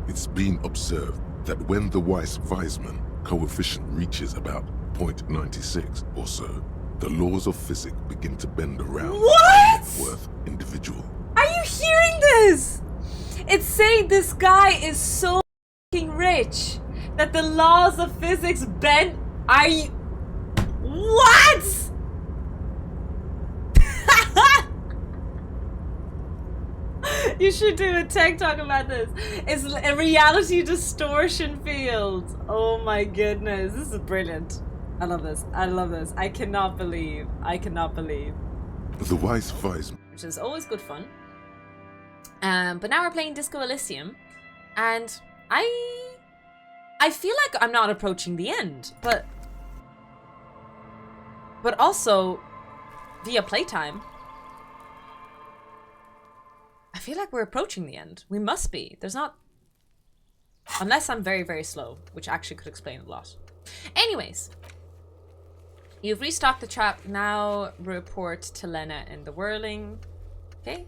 It's been observed that when the Weiss-Weismann coefficient reaches about 0.96 or so, the laws of physics begin to bend around What? the worth individual. Are you hearing this? It's saying this guy is so fucking rich that the laws of physics bend. Are you... What? You should do a tech talk about this. It's a reality distortion field. Oh my goodness. This is brilliant. I love this. I love this. I cannot believe. The Weiss-Weismann. Which is always good fun. But now we're playing Disco Elysium. And I feel like I'm not approaching the end. But also, via playtime, I feel like we're approaching the end. We must be. There's not... Unless I'm very, very slow, which actually could explain a lot. Anyways. You've restocked the trap. Now report to Lena in the whirling. Okay.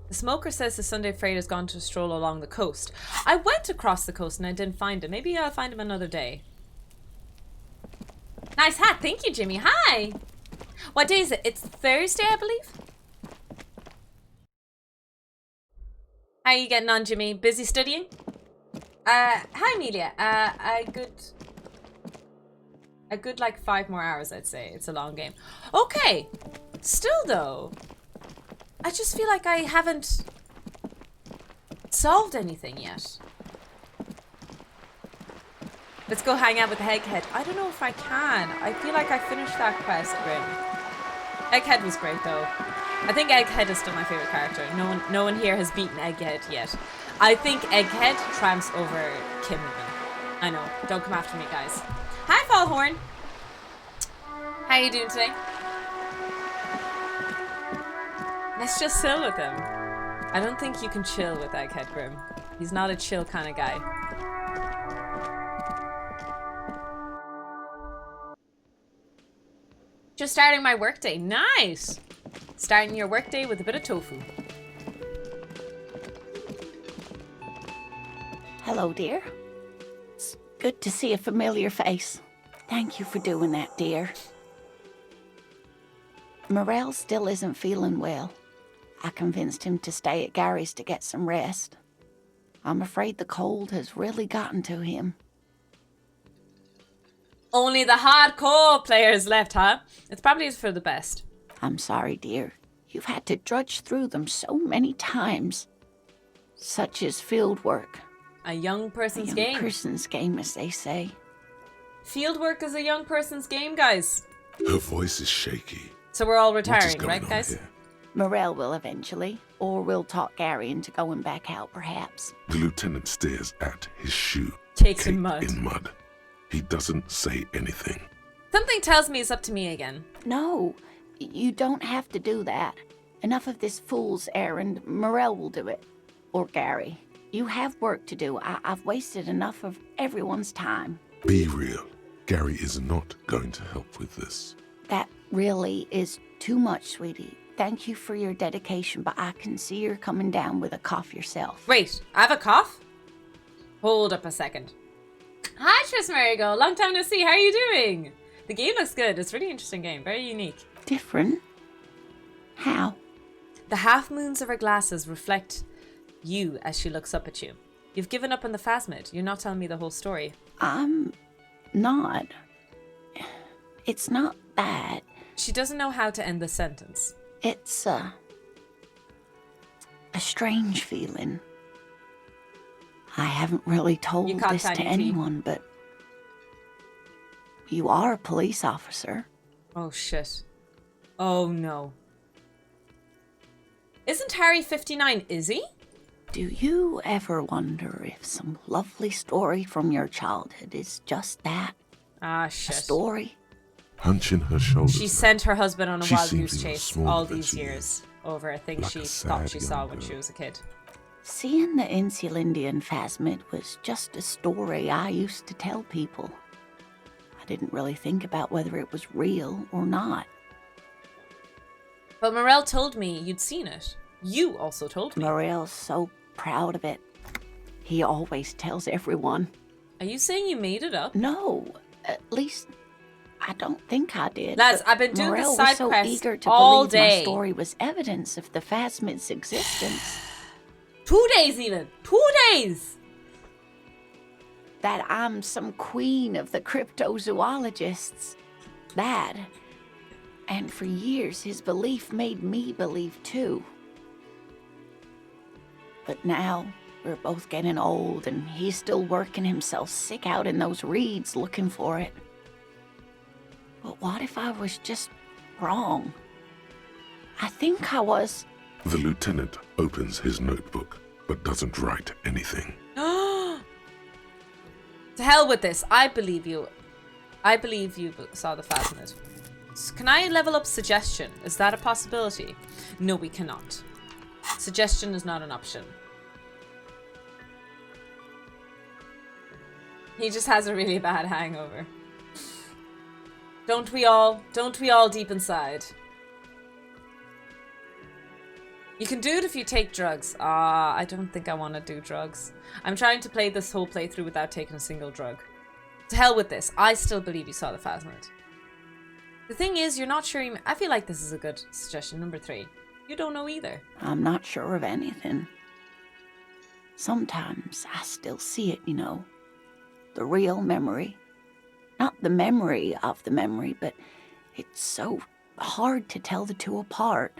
The smoker says the Sunday freight has gone to a stroll along the coast. I went across the coast and I didn't find him. Maybe I'll find him another day. Nice hat. Thank you, Jimmy. Hi. What day is it? It's Thursday, I believe. How are you getting on, Jimmy? Busy studying? Hi, Amelia. A good like 5 more hours, I'd say. It's a long game. Okay. Still, though, I just feel like I haven't solved anything yet. Let's go hang out with Egghead. I don't know if I can. I feel like I finished that quest, Grim. Egghead was great, though. I think Egghead is still my favorite character. No one here has beaten Egghead yet. I think Egghead tramps over Kim even. I know. Don't come after me, guys. Hi, Fallhorn. How you doing today? Let's just chill with him. I don't think you can chill with Egghead, Grim. He's not a chill kind of guy. Just starting my workday. Nice! Starting your workday with a bit of tofu. Hello, dear. It's good to see a familiar face. Thank you for doing that, dear. Morel still isn't feeling well. I convinced him to stay at Gary's to get some rest. I'm afraid the cold has really gotten to him. Only the hardcore players left, huh? It's probably for the best. I'm sorry, dear. You've had to drudge through them so many times. Such is field work. A young person's A game. young person's game, as they say. Field work is a young person's game, guys. Her voice is shaky. So we're all What is retiring, going right, on guys? here? Morel will eventually, or we'll talk Gary into going back out, perhaps. The lieutenant stares at his shoe. Cakes in caked mud. in mud. He doesn't say anything. Something tells me it's up to me again. No, you don't have to do that. Enough of this fool's errand. Morel will do it. Or Gary. You have work to do. I've wasted enough of everyone's time. Be real. Gary is not going to help with this. That really is too much, sweetie. Thank you for your dedication, but I can see you're coming down with a cough yourself. Wait, I have a cough? Hold up a second. Hi, Tris Marigold. Long time no see. How are you doing? The game looks good. It's a really interesting game. Very unique. Different? How? The half moons of her glasses reflect you as she looks up at you. You've given up on the phasmid. You're not telling me the whole story. I'm not. It's not that. She doesn't know how to end the sentence. It's a strange feeling. I haven't really told You can't this tell to your team. anyone, but you are a police officer. Oh, shit. Oh, no. Isn't Harry 59, is he? Do you ever wonder if some lovely story from your childhood is just that? Ah, A shit. story? Hunching her shoulders. She sent her husband on a She wild seems goose even chase smaller all than these she years is. over a thing Like she a thought sad she saw young when she girl. was a kid. Seeing the Insulindian phasmid was just a story I used to tell people. I didn't really think about whether it was real or not. But Morel told me you'd seen it. You also told me. Morel's so proud of it. He always tells everyone. Are you saying you made it up? No, at least I don't think I did. Lads, but I've been doing Morel this side was so quest eager to all believe day. my story was evidence of the Phasmid's existence. 2 days even. 2 days. That I'm some queen of the cryptozoologists. That. And for years, his belief made me believe too. But now, we're both getting old, and he's still working himself sick out in those reeds looking for it. But what if I was just wrong? I think I was. The lieutenant opens his notebook, but doesn't write anything. To hell with this. I believe you. I believe you saw the Phasmid. Can I level up suggestion? Is that a possibility? No, we cannot. Suggestion is not an option. He just has a really bad hangover. Don't we all? Don't we all deep inside? You can do it if you take drugs. I don't think I want to do drugs. I'm trying to play this whole playthrough without taking a single drug. To hell with this. I still believe you saw the Phasmid. The thing is, you're not sure. I feel like this is a good suggestion. Number 3. You don't know either. I'm not sure of anything. Sometimes I still see it, you know. The real memory. Not the memory of the memory, but it's so hard to tell the two apart.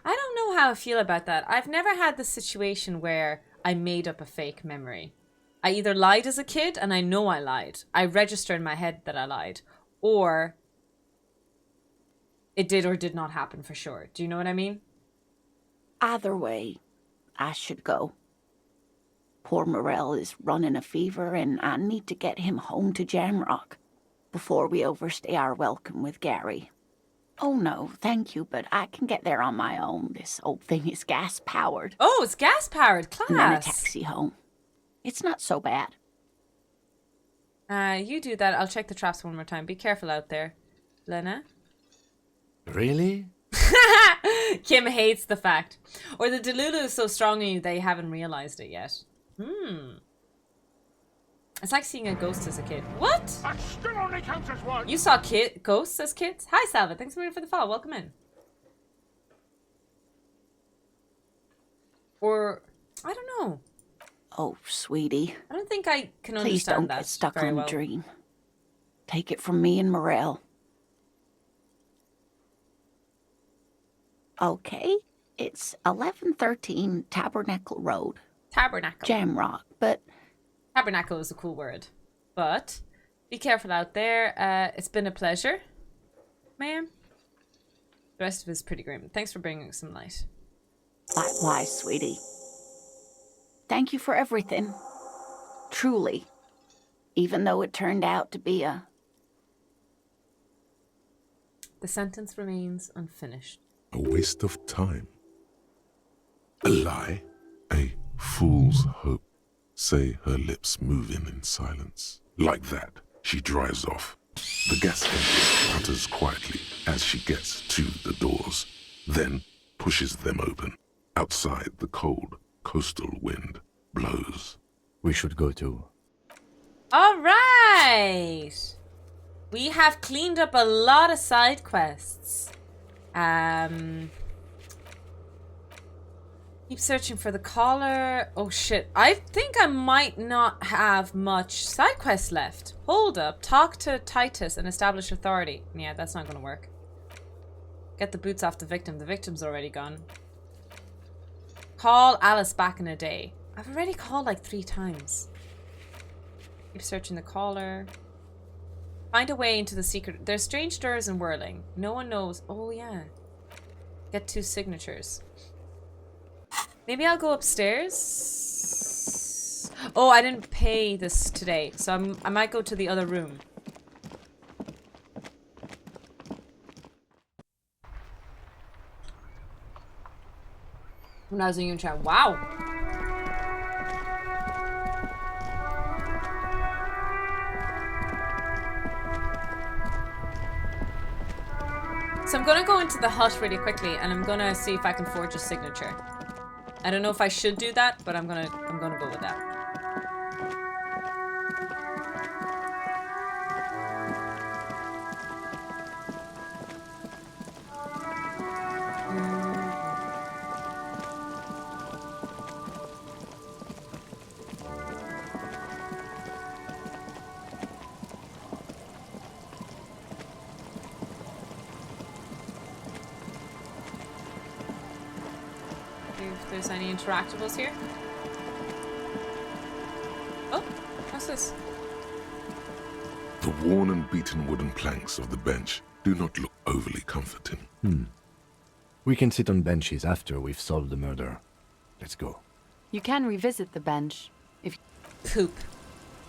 I don't know how I feel about that. I've never had the situation where I made up a fake memory. I either lied as a kid and I know I lied. I register in my head that I lied. Or it did or did not happen for sure. Do you know what I mean? Either way, I should go. Poor Morel is running a fever, and I need to get him home to Jamrock before we overstay our welcome with Gary. Oh no, thank you, but I can get there on my own. This old thing is gas-powered. Oh, it's gas-powered. Class. And then a taxi home. It's not so bad. You do that. I'll check the traps one more time. Be careful out there. Lena? Really? Kim hates the fact. Or the Delulu is so strong in you they haven't realized it yet. It's like seeing a ghost as a kid. What? That still only counts as one. You saw ghosts as kids? Hi, Salva. Thanks for the follow. Welcome in. Or, I don't know. Oh, sweetie. I don't think I can Please don't understand that get stuck very on well. a dream. Take it from me and Morel. Okay, it's 1113 Tabernacle Road. Tabernacle. Jamrock, but Tabernacle is a cool word. But be careful out there. It's been a pleasure, ma'am. The rest of it is pretty grim. Thanks for bringing some light. likewise, sweetie. Thank you for everything. Truly. Even though it turned out to be a... The sentence remains unfinished. A waste of time. A lie. A fool's hope. Say her lips moving in silence. Like that, she drives off. The gas engine putters quietly as she gets to the doors, then pushes them open. Outside, the cold, coastal wind blows. We should go too. All right. We have cleaned up a lot of side quests. Keep searching for the collar. Oh shit. I think I might not have much side quests left. Hold up. Talk to Titus and establish authority. Yeah, that's not gonna work. Get the boots off the victim. The victim's already gone. Call Alice back in a day. I've already called like 3 times. Keep searching the collar. Find a way into the secret. There's strange doors in Whirling. No one knows. Oh, yeah. Get 2 signatures. Maybe I'll go upstairs. Oh, I didn't pay this today, so I might go to the other room. When I was in Unichat. Wow. So I'm gonna go into the hut really quickly and I'm gonna see if I can forge a signature. I don't know if I should do that, but I'm gonna go with that. If there's any interactables here. Oh, what's this? The worn and beaten wooden planks of the bench do not look overly comforting. We can sit on benches after we've solved the murder. Let's go. You can revisit the bench if Poop.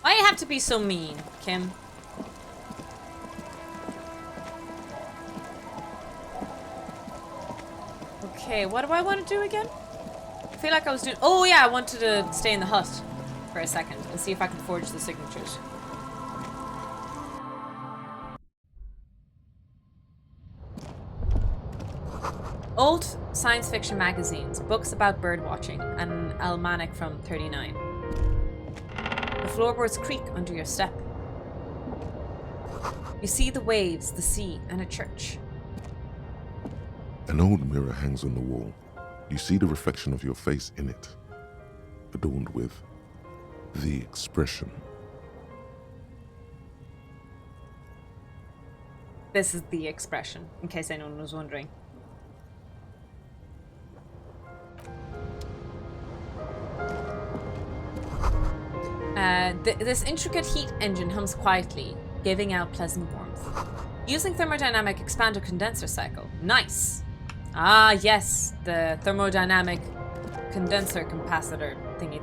Why you have to be so mean, Kim? Okay, what do I want to do again? I feel like I was doing... Oh yeah, I wanted to stay in the hut for a second and see if I could forge the signatures. Old science fiction magazines, books about birdwatching, and an almanac from 39. The floorboards creak under your step. You see the waves, the sea, and a church. An old mirror hangs on the wall. You see the reflection of your face in it, adorned with the expression. This is the expression, in case anyone was wondering. This intricate heat engine hums quietly, giving out pleasant warmth. Using thermodynamic expander condenser cycle. Nice! Ah, yes, the thermodynamic condenser capacitor thingy.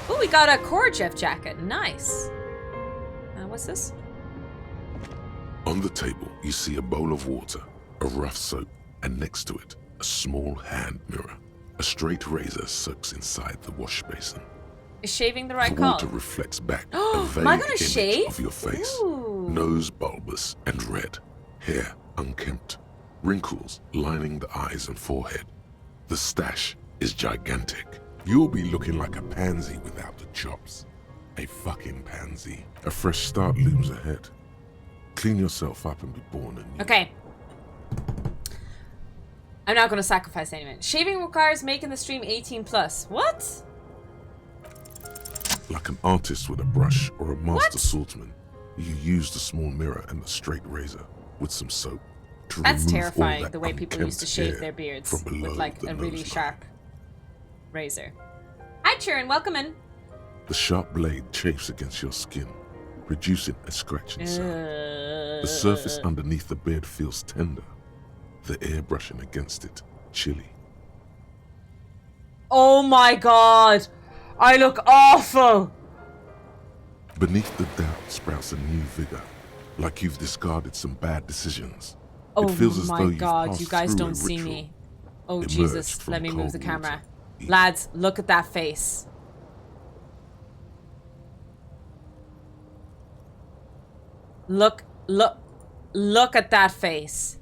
Oh, we got a Korojev jacket. Nice. What's this? On the table, you see a bowl of water, a rough soap, and next to it, a small hand mirror. A straight razor soaks inside the wash basin. Is shaving the right The call? water reflects back a Am I vague gonna image shave? of your face. Ooh. Nose bulbous and red, hair unkempt, wrinkles lining the eyes and forehead. The stash is gigantic. You'll be looking like a pansy without the chops. A fucking pansy. A fresh start looms ahead. Clean yourself up and be born anew. Okay. I'm not going to sacrifice anyone. Shaving requires making the stream 18 plus. What? Like an artist with a brush or a master What? swordsman, you use the small mirror and the straight razor with some soap to That's remove all terrifying, that the way people used to shave hair their beards from below with like the a really nose sharp line. razor. Hi, Turin, welcome in. The sharp blade chafes against your skin, producing a scratching sound. The surface underneath the beard feels tender, the air brushing against it chilly. Oh my god! I look awful! Beneath the doubt sprouts a new vigor, like you've discarded some bad decisions. Oh It feels as though my you've god, passed you guys through don't a see ritual, me. Oh emerged Jesus, from let me move the cold camera. water. Lads, look at that face. Look at that face.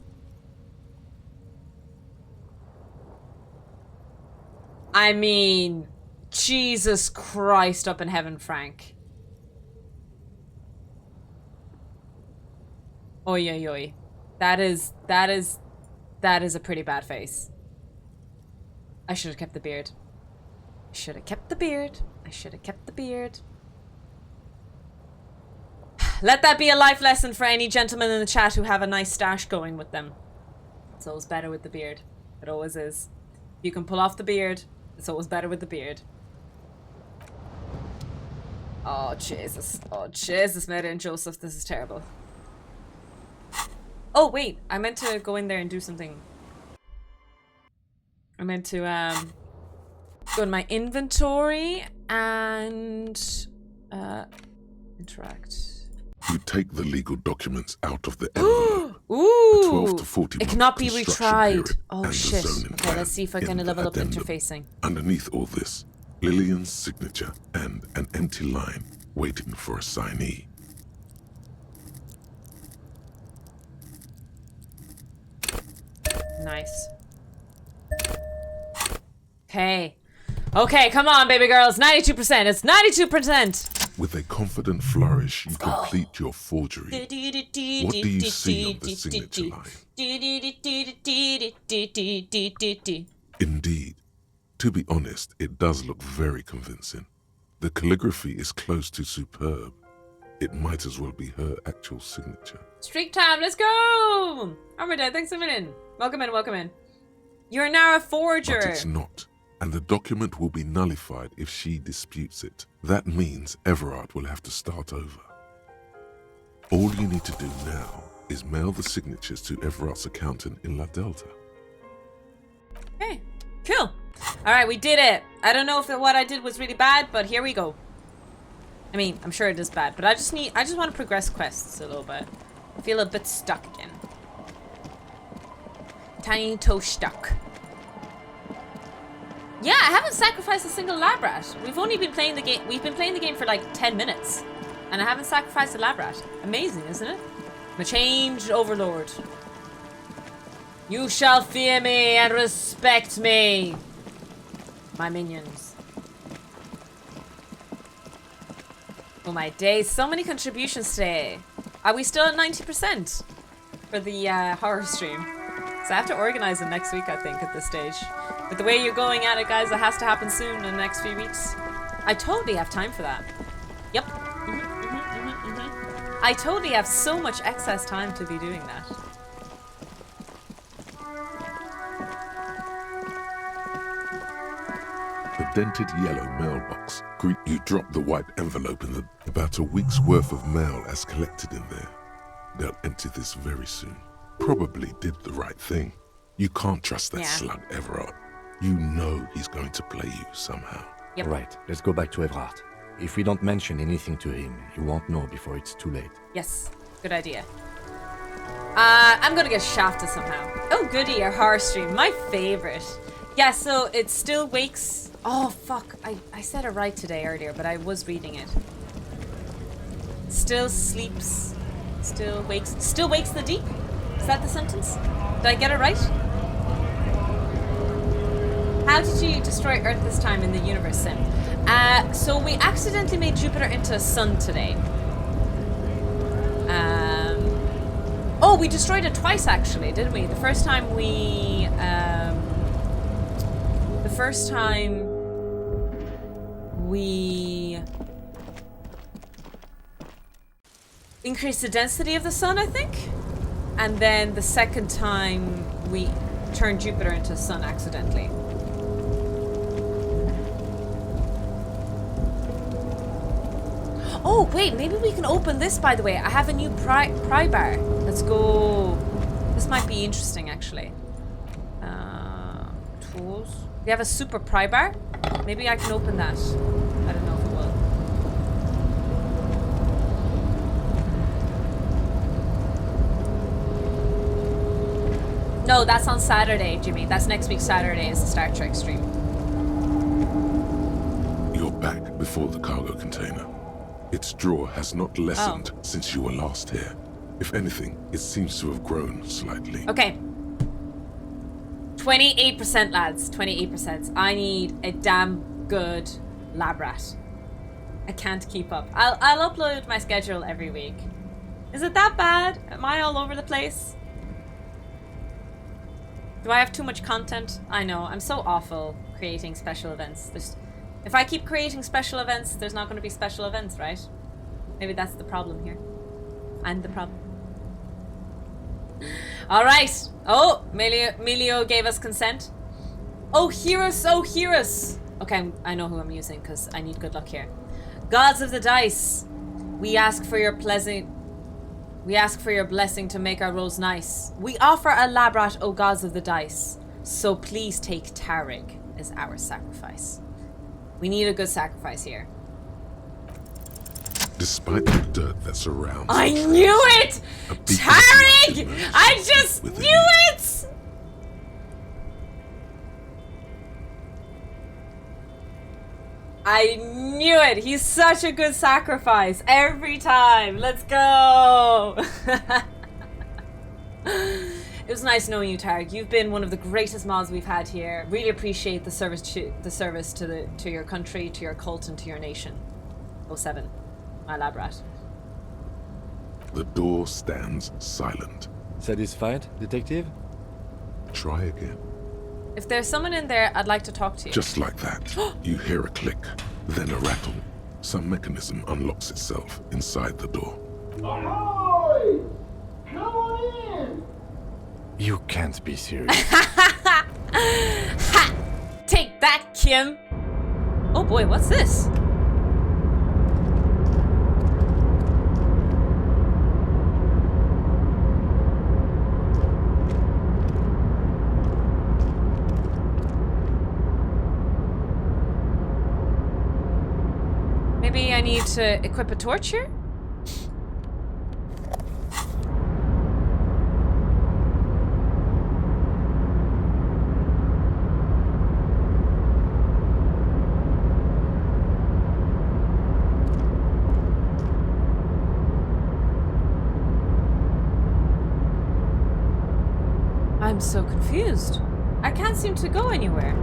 I mean, Jesus Christ up in heaven, Frank. Oi, oi, oi. That is a pretty bad face. I should have kept the beard. I should have kept the beard. I should have kept the beard. Let that be a life lesson for any gentlemen in the chat who have a nice stash going with them. It's always better with the beard. It always is. If you can pull off the beard, it's always better with the beard. Oh, Jesus. Oh, Jesus, Mary and Joseph. This is terrible. Oh, wait. I meant to go in there and do something. I meant to, go in my inventory and, interact. You take the legal documents out of the envelope. Ooh! 12 to 40 It cannot be construction retried. period Oh, and the shit. zoning Okay, plan let's see if I in can the level up addendum. interfacing. Underneath all this, Lillian's signature and an empty line waiting for a signee. Nice. Okay. Okay, come on, baby girls. 92%. It's 92%. With a confident flourish, you complete your forgery. What do you see on the signature line? Indeed. To be honest, it does look very convincing. The calligraphy is close to superb. It might as well be her actual signature. Streak time, let's go! Armordead, thanks a million. Welcome in, welcome in. You're now a forger. But it's not. And the document will be nullified if she disputes it. That means Everard will have to start over. All you need to do now is mail the signatures to Everard's accountant in La Delta. Okay, cool. Alright, we did it. I don't know if what I did was really bad, but here we go. I mean, I'm sure it is bad, but I just want to progress quests a little bit. I feel a bit stuck again. Tiny toe stuck. Yeah, I haven't sacrificed a single lab rat. We've only been playing the game. We've been playing the game for like 10 minutes, and I haven't sacrificed a lab rat. Amazing, isn't it? I'm a changed overlord. You shall fear me and respect me, my minions. Oh my days, so many contributions today. Are we still at 90% for the horror stream? So I have to organize it next week, I think, at this stage. But the way you're going at it, guys, it has to happen soon in the next few weeks. I totally have time for that. Yep. I totally have so much excess time to be doing that. The dented yellow mailbox. You drop the white envelope in about a week's worth of mail as collected in there. They'll empty this very soon. Probably did the right thing. You can't trust that slug Everard. You know he's going to play you somehow. Yep. Right, let's go back to Everard. If we don't mention anything to him, he won't know before it's too late. Yes, good idea. I'm gonna get shafted somehow. Oh goody, our horror stream, my favorite. Yeah, so it still wakes... Oh fuck, I said it right today earlier, but I was reading it. Still sleeps, still wakes the deep? Is that the sentence? Did I get it right? How did you destroy Earth this time in the universe sim? So we accidentally made Jupiter into a sun today. Oh, we destroyed it twice actually, didn't we? The first time we increased the density of the sun, I think. And then the second time we turned Jupiter into a sun accidentally. Oh, wait, maybe we can open this, by the way. I have a new pry bar. Let's go. This might be interesting, actually. Tools. We have a super pry bar. Maybe I can open that. I don't know if it will. No, that's on Saturday, Jimmy. That's next week Saturday is the Star Trek stream. You're back before the cargo container. Its draw has not lessened since you were last here. If anything, it seems to have grown slightly. Okay. 28%, lads. 28%. I need a damn good lab rat. I can't keep up. I'll upload my schedule every week. Is it that bad? Am I all over the place? Do I have too much content? I know. I'm so awful creating special events. If I keep creating special events, there's not going to be special events, right? Maybe that's the problem here. I'm the problem. All right. Oh, Melio gave us consent. Oh, hear us. Oh, hear us. Okay, I know who I'm using because I need good luck here. Gods of the dice, we ask for your blessing to make our rolls nice. We offer a lab rat, O gods of the dice. So please take Tarig as our sacrifice. We need a good sacrifice here. Despite the dirt that surrounds I knew it! Tarig! I just knew it! I knew it! He's such a good sacrifice every time. Let's go! It It was nice knowing you, Tarek. You've been one of the greatest mods we've had here. Really appreciate the service to your country, to your cult, and to your nation. 07, my lab rat. The door stands silent. Satisfied, detective? Try again. If there's someone in there, I'd like to talk to you. Just like that, you hear a click, then a rattle. Some mechanism unlocks itself inside the door. Ahoy! Come on in! You can't be serious. Ha! Take that, Kim! Oh boy, what's this? Maybe I need to equip a torch here? I'm so confused. I can't seem to go anywhere.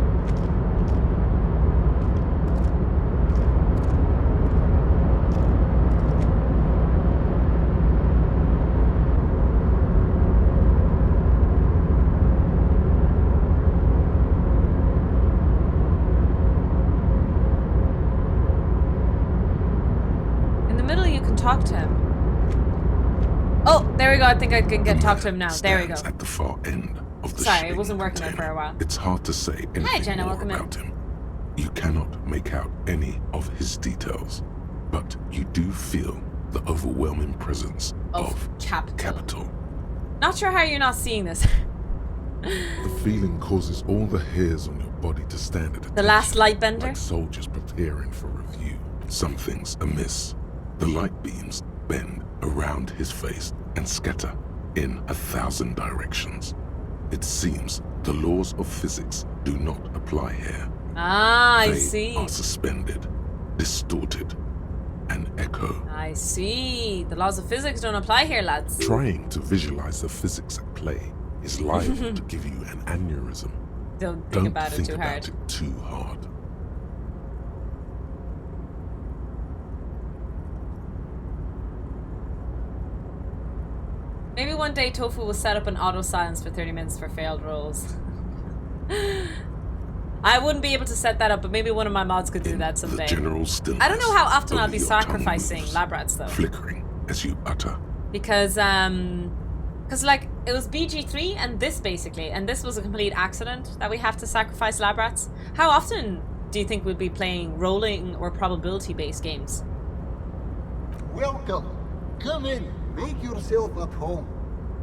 In the middle, you can talk to him. Oh, there we go. I think I can talk to him now. There we go. Stands at the far end of the Sorry, it shipping wasn't working there for container. a while. It's hard to say anything Jenna, more welcome in. about him. You cannot make out any of his details, but you do feel the overwhelming presence of capital. Not sure how you're not seeing this. The feeling causes all the hairs on your body to stand at attention. The last light bender? Like soldiers preparing for review. Something's amiss. The light beams bend around his face and scatter in 1,000 directions. It seems the laws of physics do not apply here. Ah, I They see. are suspended, distorted, and echo. I see. The laws of physics don't apply here, lads. Trying to visualize the physics at play is liable to give you an aneurysm. Don't think Don't about think it too about hard. it too hard. Maybe one day Tofu will set up an auto silence for 30 minutes for failed rolls. I wouldn't be able to set that up, but maybe one of my mods could do that The someday. general stillness. I don't know how often I'll only be your tongue sacrificing moves, lab rats though. flickering as you utter. Because like it was BG3 and this basically, and this was a complete accident that we have to sacrifice lab rats. How often do you think we'll be playing rolling or probability based games? Welcome. Come in. Make yourself at home.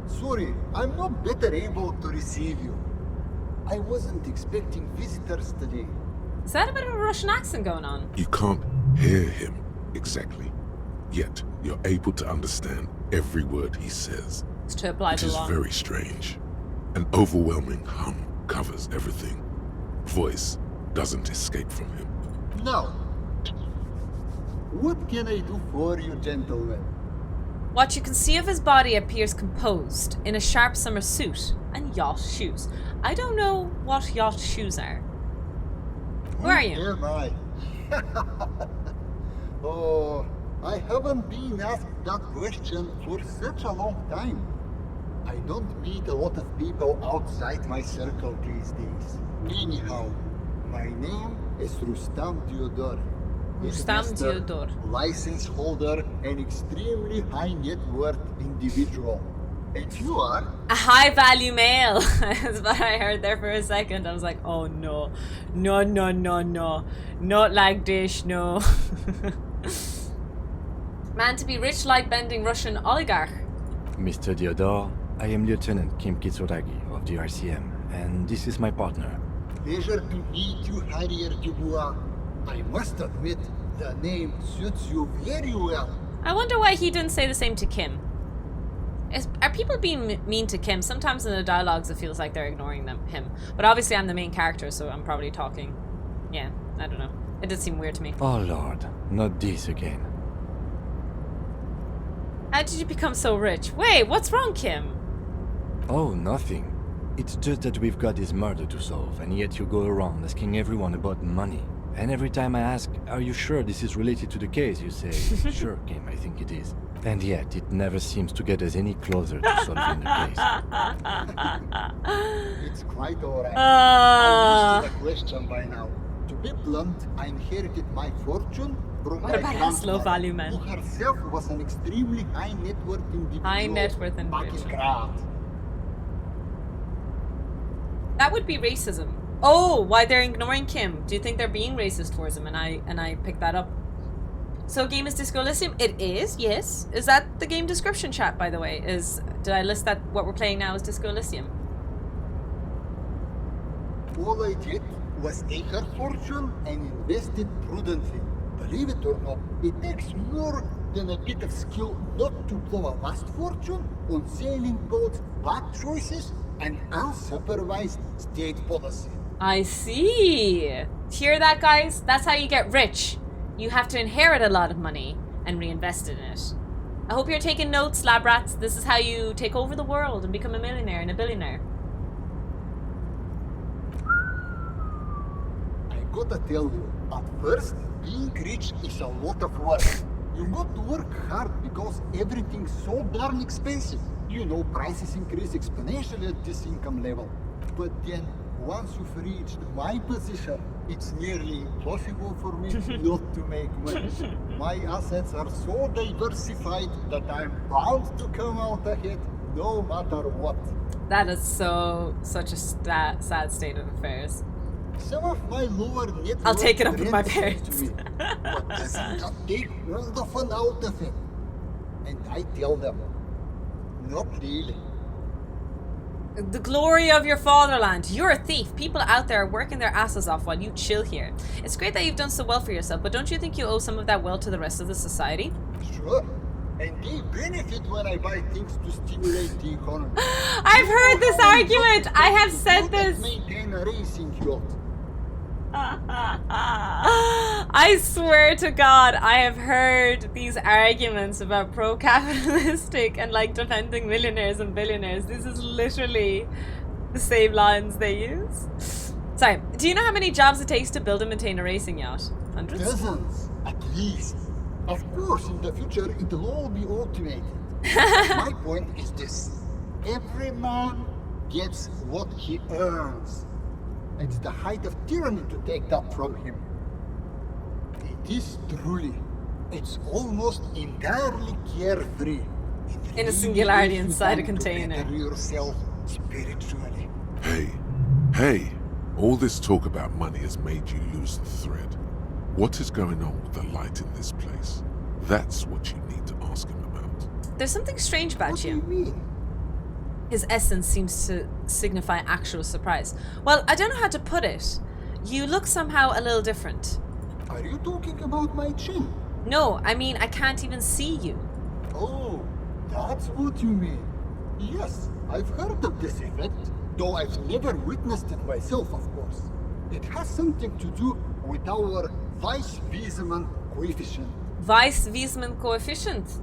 Sorry, I'm not better able to receive you. I wasn't expecting visitors today. Is that a bit of a Russian accent going on? You can't hear him exactly, yet you're able to understand every word he says. It's to apply It the is law. very strange. An overwhelming hum covers everything. Voice doesn't escape from him. Now, what can I do for you, gentlemen? What you can see of his body appears composed in a sharp summer suit and yacht shoes. I don't know what yacht shoes are. Who are you? Am I? Oh, I haven't been asked that question for such a long time. I don't meet a lot of people outside my circle these days. Anyhow, my name is Rustam Theodor. Rustam Investor, Theodor. License holder, an extremely high net worth individual. And you are? A high value male. That's what I heard there for a second. I was like, oh no. No, no, no, no. Not like this, no. Man to be rich, light bending Russian oligarch. Mr. Diodor, I am Lieutenant Kim Kitsuragi of the RCM, and this is my partner. Pleasure to meet you, Harrier Dubois. I must admit, the name suits you very well. I wonder why he didn't say the same to Kim. Are people being mean to Kim? Sometimes in the dialogues it feels like they're ignoring him. But obviously I'm the main character, so I'm probably talking. Yeah, I don't know. It did seem weird to me. Oh lord, not this again. How did you become so rich? Wait, what's wrong, Kim? Oh, nothing. It's just that we've got this murder to solve, and yet you go around asking everyone about money. And every time I ask, are you sure this is related to the case, you say, sure, Kim, I think it is. And yet, it never seems to get us any closer to solving the case. It's quite alright. I'm used to the question by now. To be blunt, I inherited my fortune from What my about us low grandmother, value men? who herself was an extremely high net worth individual. High net worth back in individual. Graz. That would be racism. Oh, why they're ignoring Kim? Do you think they're being racist towards him? And I picked that up. So game is Disco Elysium? It is, yes. Is that the game description chat, by the way? Did I list that what we're playing now is Disco Elysium? All I did was take her fortune and invest it prudently. Believe it or not, it takes more than a bit of skill not to blow a vast fortune on sailing boats, bad choices, and unsupervised state policy. I see. Hear that, guys? That's how you get rich. You have to inherit a lot of money and reinvest in it. I hope you're taking notes, lab rats. This is how you take over the world and become a millionaire and a billionaire. I gotta tell you, at first, being rich is a lot of work. You got to work hard because everything's so darn expensive. You know, prices increase exponentially at this income level. But then, once you've reached my position, it's nearly impossible for me not to make money. My assets are so diversified that I'm bound to come out ahead no matter what. That is such a sad state of affairs. Some of my lower net I'll take it up worth with my friends parents. say to me, but doesn't that take all the fun out of it? And I tell them, not really. The glory of your fatherland. You're a thief. People out there are working their asses off while you chill here. It's great that you've done so well for yourself, but don't you think you owe some of that wealth to the rest of the society? Sure. And they benefit when I buy things to stimulate the economy. I've heard this argument. I have said this. Maintain a racing yacht. I swear to God, I have heard these arguments about pro-capitalistic and like defending millionaires and billionaires. This is literally the same lines they use. Sorry, do you know how many jobs it takes to build and maintain a racing yacht? Hundreds? Dozens, at least. Of course, in the future, it'll all be automated. My point is this. Every man gets what he earns. It's the height of tyranny to take that from him. It is truly. It's almost entirely carefree. It In a singularity really is inside a done to container. better yourself spiritually. Hey, all this talk about money has made you lose the thread. What is going on with the light in this place? That's what you need to ask him about. There's something strange about What do you. you mean? His essence seems to signify actual surprise. Well, I don't know how to put it. You look somehow a little different. Are you talking about my chin? No, I mean, I can't even see you. Oh, that's what you mean. Yes, I've heard of this effect, though I've never witnessed it myself, of course. It has something to do with our Weiss-Wiesemann coefficient. Weiss-Wiesemann coefficient.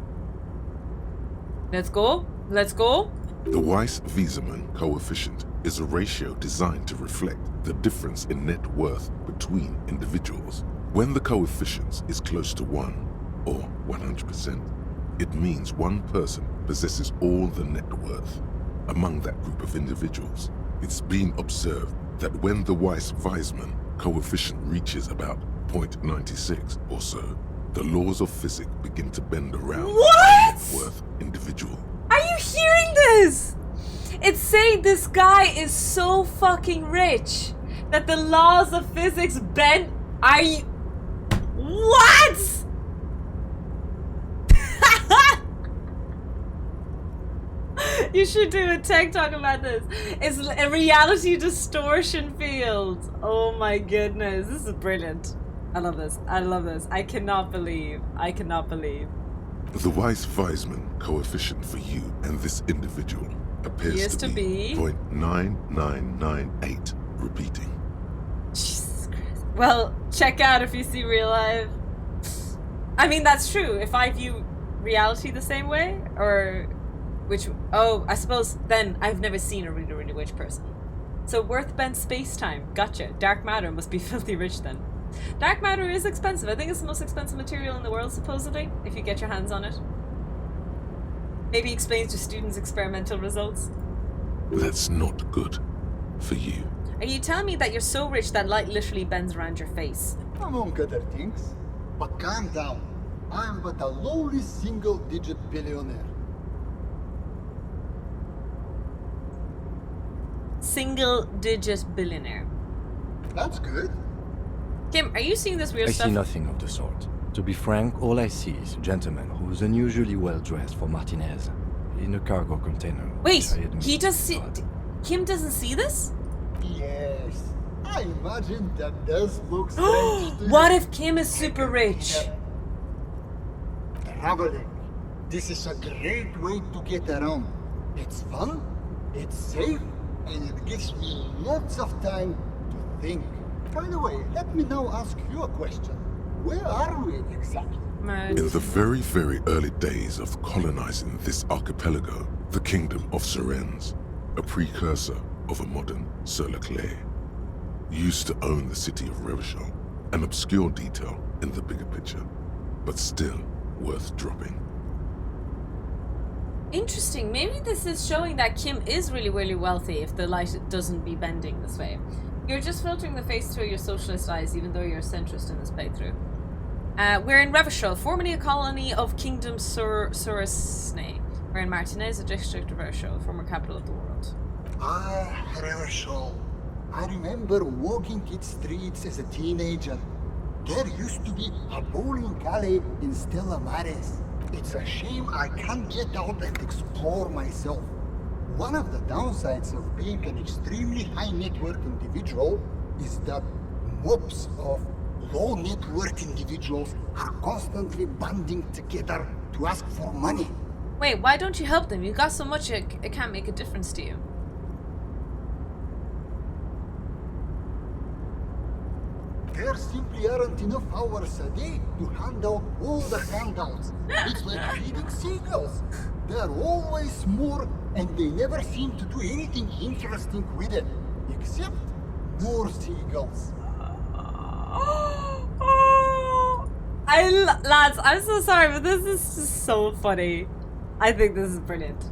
Let's go. Let's go. The Weiss-Wiesemann coefficient is a ratio designed to reflect the difference in net worth between individuals. When the coefficient is close to 1, or 100%, it means one person possesses all the net worth. Among that group of individuals, it's been observed that when the Weiss-Wiesemann coefficient reaches about 0.96 or so, the laws of physics begin to bend around What? the net worth individual. Are you hearing this? It's saying this guy is so fucking rich that the laws of physics bend. Are you. What? You should do a tech talk about this. It's a reality distortion field. Oh my goodness. This is brilliant. I love this. I love this. I cannot believe. I cannot believe. The Weiss-Wiesemann coefficient for you and this individual appears to be 0.9998, repeating. Jesus Christ. Well, check out if you see real life. I mean, that's true. If I view reality the same way, or Which, oh, I suppose then I've never seen a really, really rich person. So worth bent space-time. Gotcha. Dark matter must be filthy rich then. Dark matter is expensive. I think it's the most expensive material in the world, supposedly, if you get your hands on it. Maybe explains your students' experimental results. That's not good for you. Are you telling me that you're so rich that light literally bends around your face? Among other things. But calm down. I am but a lowly single-digit billionaire. Single-digit billionaire. That's good. Kim, are you seeing this weird I stuff? see nothing of the sort. To be frank, all I see is a gentleman who's unusually well dressed for Martinez, in a cargo container. Wait, which I admit he does is see... odd. Kim doesn't see this? Yes. I imagine that does look strange to What you. if Kim is super rich? Traveling. This is a great way to get around. It's fun, it's safe, and it gives me lots of time to think. By the way, let me now ask you a question. Where are we exactly? In the very, very early days of colonizing this archipelago, the kingdom of Surens, a precursor of a modern Sur-le-Clay, used to own the city of Revachol, an obscure detail in the bigger picture, but still worth dropping. Interesting. Maybe this is showing that Kim is really, really wealthy if the light doesn't be bending this way. You're just filtering the face through your socialist eyes, even though you're a centrist in this playthrough. We're in Revachol, formerly a colony of Kingdom Surisne. We're in Martinez, a district of Revachol, former capital of the world. Ah, Revachol. I remember walking its streets as a teenager. There used to be a bowling alley in Stella Maris. It's a shame I can't get out and explore myself. One of the downsides of being an extremely high net worth individual is that mobs of low net worth individuals are constantly banding together to ask for money. Wait, why don't you help them? You got so much it can't make a difference to you. There simply aren't enough hours a day to hand out all the handouts. It's like feeding seagulls. There are always more, and they never seem to do anything interesting with it, except more seagulls. Lads, I'm so sorry, but this is just so funny. I think this is brilliant.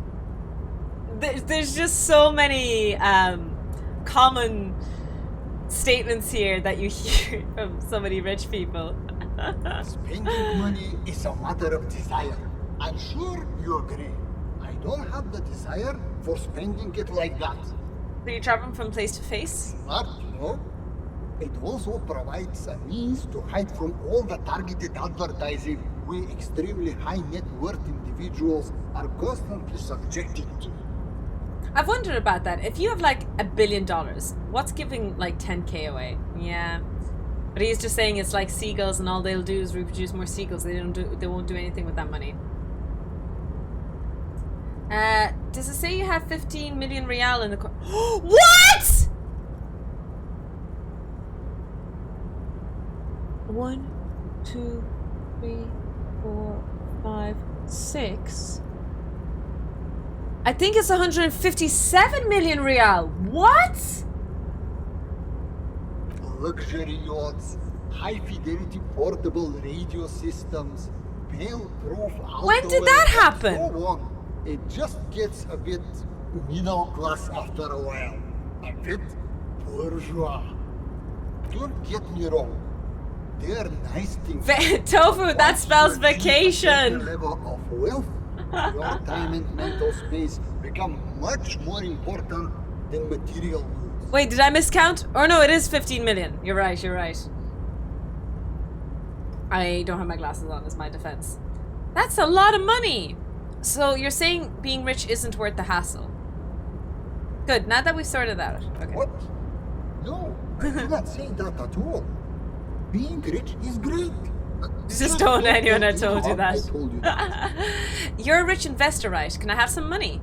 There's just so many common statements here that you hear from so many rich people. Spending money is a matter of desire. I'm sure you agree. I don't have the desire for spending it like that. So you're traveling from place to face? Smart, you know? It also provides a means to hide from all the targeted advertising we extremely high net worth individuals are constantly subjected to. I've wondered about that. If you have like $1 billion, what's giving like 10k away? Yeah. But he's just saying it's like seagulls and all they'll do is reproduce more seagulls. They won't do anything with that money. Does it say you have 15 million real in the What?! 1, 2, 3, 4, 5, 6. I think it's 157 million real. What? Luxury yachts, high-fidelity portable radio systems, bail-proof When did that outerwear, happen? and so on. It just gets a bit middle class after a while. A bit bourgeois. Don't get me wrong. They're nice things. Tofu, that spells Once you achieve a vacation. certain level of wealth, your time and mental space become much more important than material goods. Wait, did I miscount? Or no, it is 15 million. You're right, you're right. I don't have my glasses on as my defense. That's a lot of money. So you're saying being rich isn't worth the hassle. Good, now that we've sorted that out. Okay. What? No, I did not say that at all. Being rich is great. Just don't let anyone have told you I that. told you that. You're a rich investor, right? Can I have some money?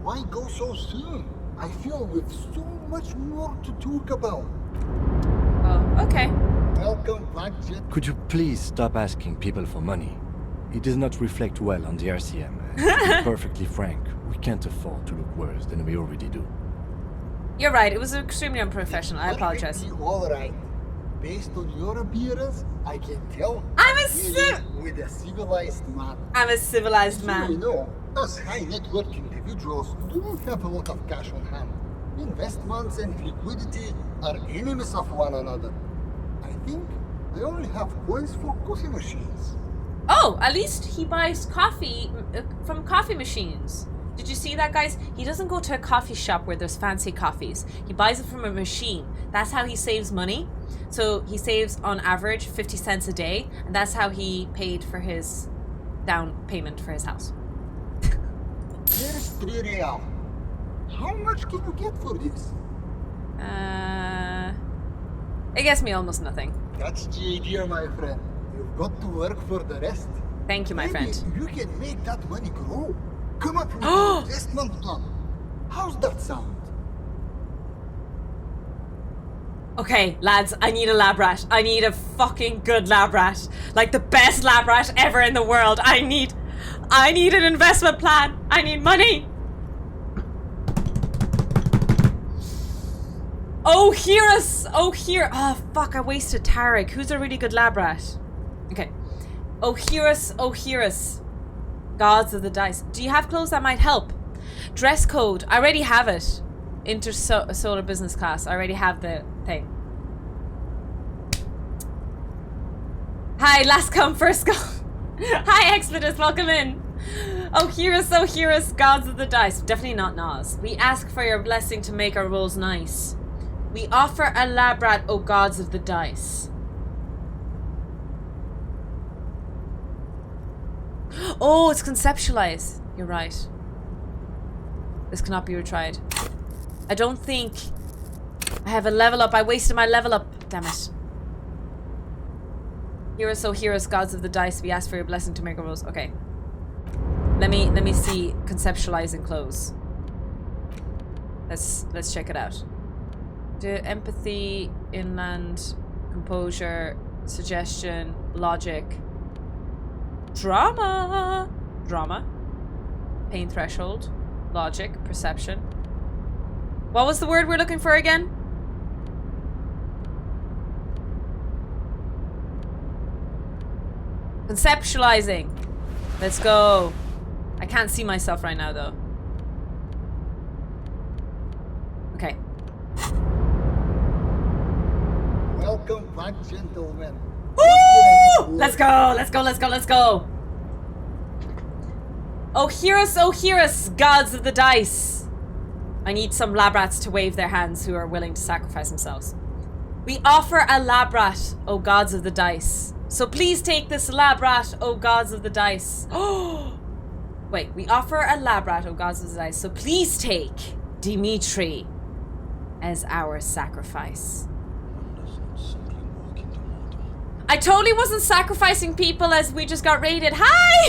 Why go so soon? I feel we've so much more to talk about. Oh, okay. Welcome back, Jet. Could you please stop asking people for money? It does not reflect well on the RCM. And to be perfectly frank, we can't afford to look worse than we already do. You're right. It was extremely unprofessional. I apologize. Perfectly all right. Based on your appearance, I can tell I'm a you're dealing with a civilized man. I'm a civilized You man. know, us high net worth individuals don't have a lot of cash on hand. Investments and liquidity are enemies of one another. I think they only have coins for coffee machines. Oh, at least he buys coffee from coffee machines. Did you see that, guys? He doesn't go to a coffee shop where there's fancy coffees. He buys it from a machine. That's how he saves money. So he saves on average 50 cents a day, and that's how he paid for his down payment for his house. Here's 3 real. How much can you get for this? It gets me almost nothing. That's the idea, my friend. You've got to work for the rest. Thank you, my Maybe friend. you can make that money grow. Come up with an investment plan. How's that sound? Okay, lads, I need a lab rat. I need a fucking good lab rat. Like the best lab rat ever in the world. I need an investment plan. I need money. Oh, hear us. Oh, hear. Oh, fuck, I wasted Tarek. Who's a really good lab rat? Okay. Oh, hear us. Oh, hear us. Gods of the dice. Do you have clothes that might help? Dress code. I already have it. Solar business class. I already have the thing. Hi, last come, first go. Hi, Expedus. Welcome in. Oh, hear us. Gods of the dice. Definitely not Nas. We ask for your blessing to make our rolls nice. We offer a lab rat, oh gods of the dice. Oh, it's conceptualized. You're right. This cannot be retried. I don't think I have a level up. I wasted my level up. Damn it. Hear us, gods of the dice. We ask for your blessing to make our rolls. Okay. Let me see conceptualize and close. Let's check it out. Empathy, inland, composure, suggestion, logic, drama, pain threshold, logic, perception. What was the word we're looking for again? Conceptualizing. Let's go. I can't see myself right now though. Okay. Welcome back, gentlemen. Woo! Let's go. Oh, hear us, gods of the dice. I need some lab rats to wave their hands who are willing to sacrifice themselves. We offer a lab rat, oh gods of the dice. So please take this lab rat, oh gods of the dice. Oh, wait, we offer a lab rat, oh gods of the dice. So please take Dimitri as our sacrifice. I totally wasn't sacrificing people as we just got raided. Hi!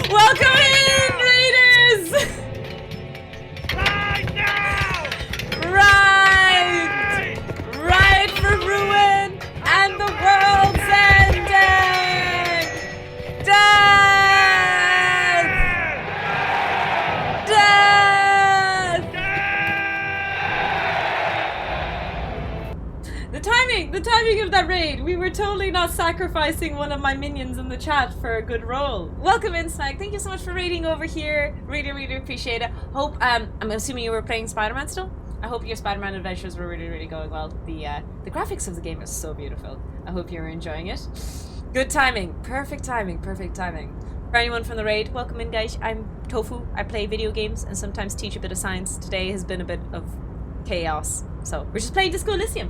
Welcome in, raiders! Right now! Right for ruin and the world's ending! Death! The timing of that raid. We were totally not sacrificing one of my minions in the chat for a good roll. Welcome in, Snag. Thank you so much for raiding over here. Really appreciate it. Hope, I'm assuming you were playing Spider-Man still? I hope your Spider-Man adventures were really going well. The graphics of the game is so beautiful. I hope you're enjoying it. Good timing. Perfect timing. For anyone from the raid, welcome in, guys. I'm Tofu. I play video games and sometimes teach a bit of science. Today has been a bit of chaos. So we're just playing Disco Elysium.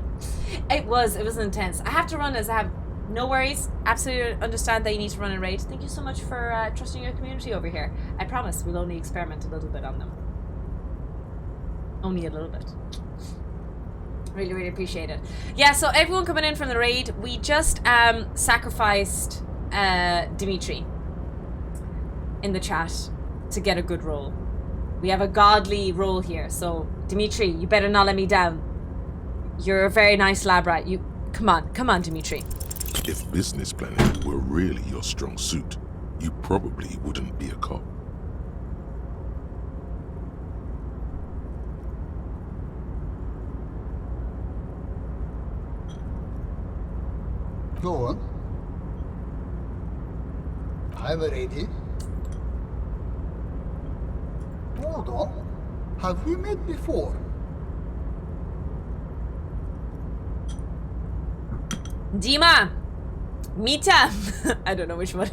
It was intense. I have to run as I have no worries. Absolutely understand that you need to run a raid. Thank you so much for trusting your community over here. I promise we'll only experiment a little bit on them. Only a little bit. Really appreciate it. Yeah, so everyone coming in from the raid, we just sacrificed Dimitri in the chat to get a good roll. We have a godly roll here, so Dimitri, you better not let me down. You're a very nice lab rat. You come on, Dimitri. If business planning were really your strong suit, you probably wouldn't be a cop. Go on. I'm ready. Hold on. Have we met before? Dima! Mita! I don't know which one.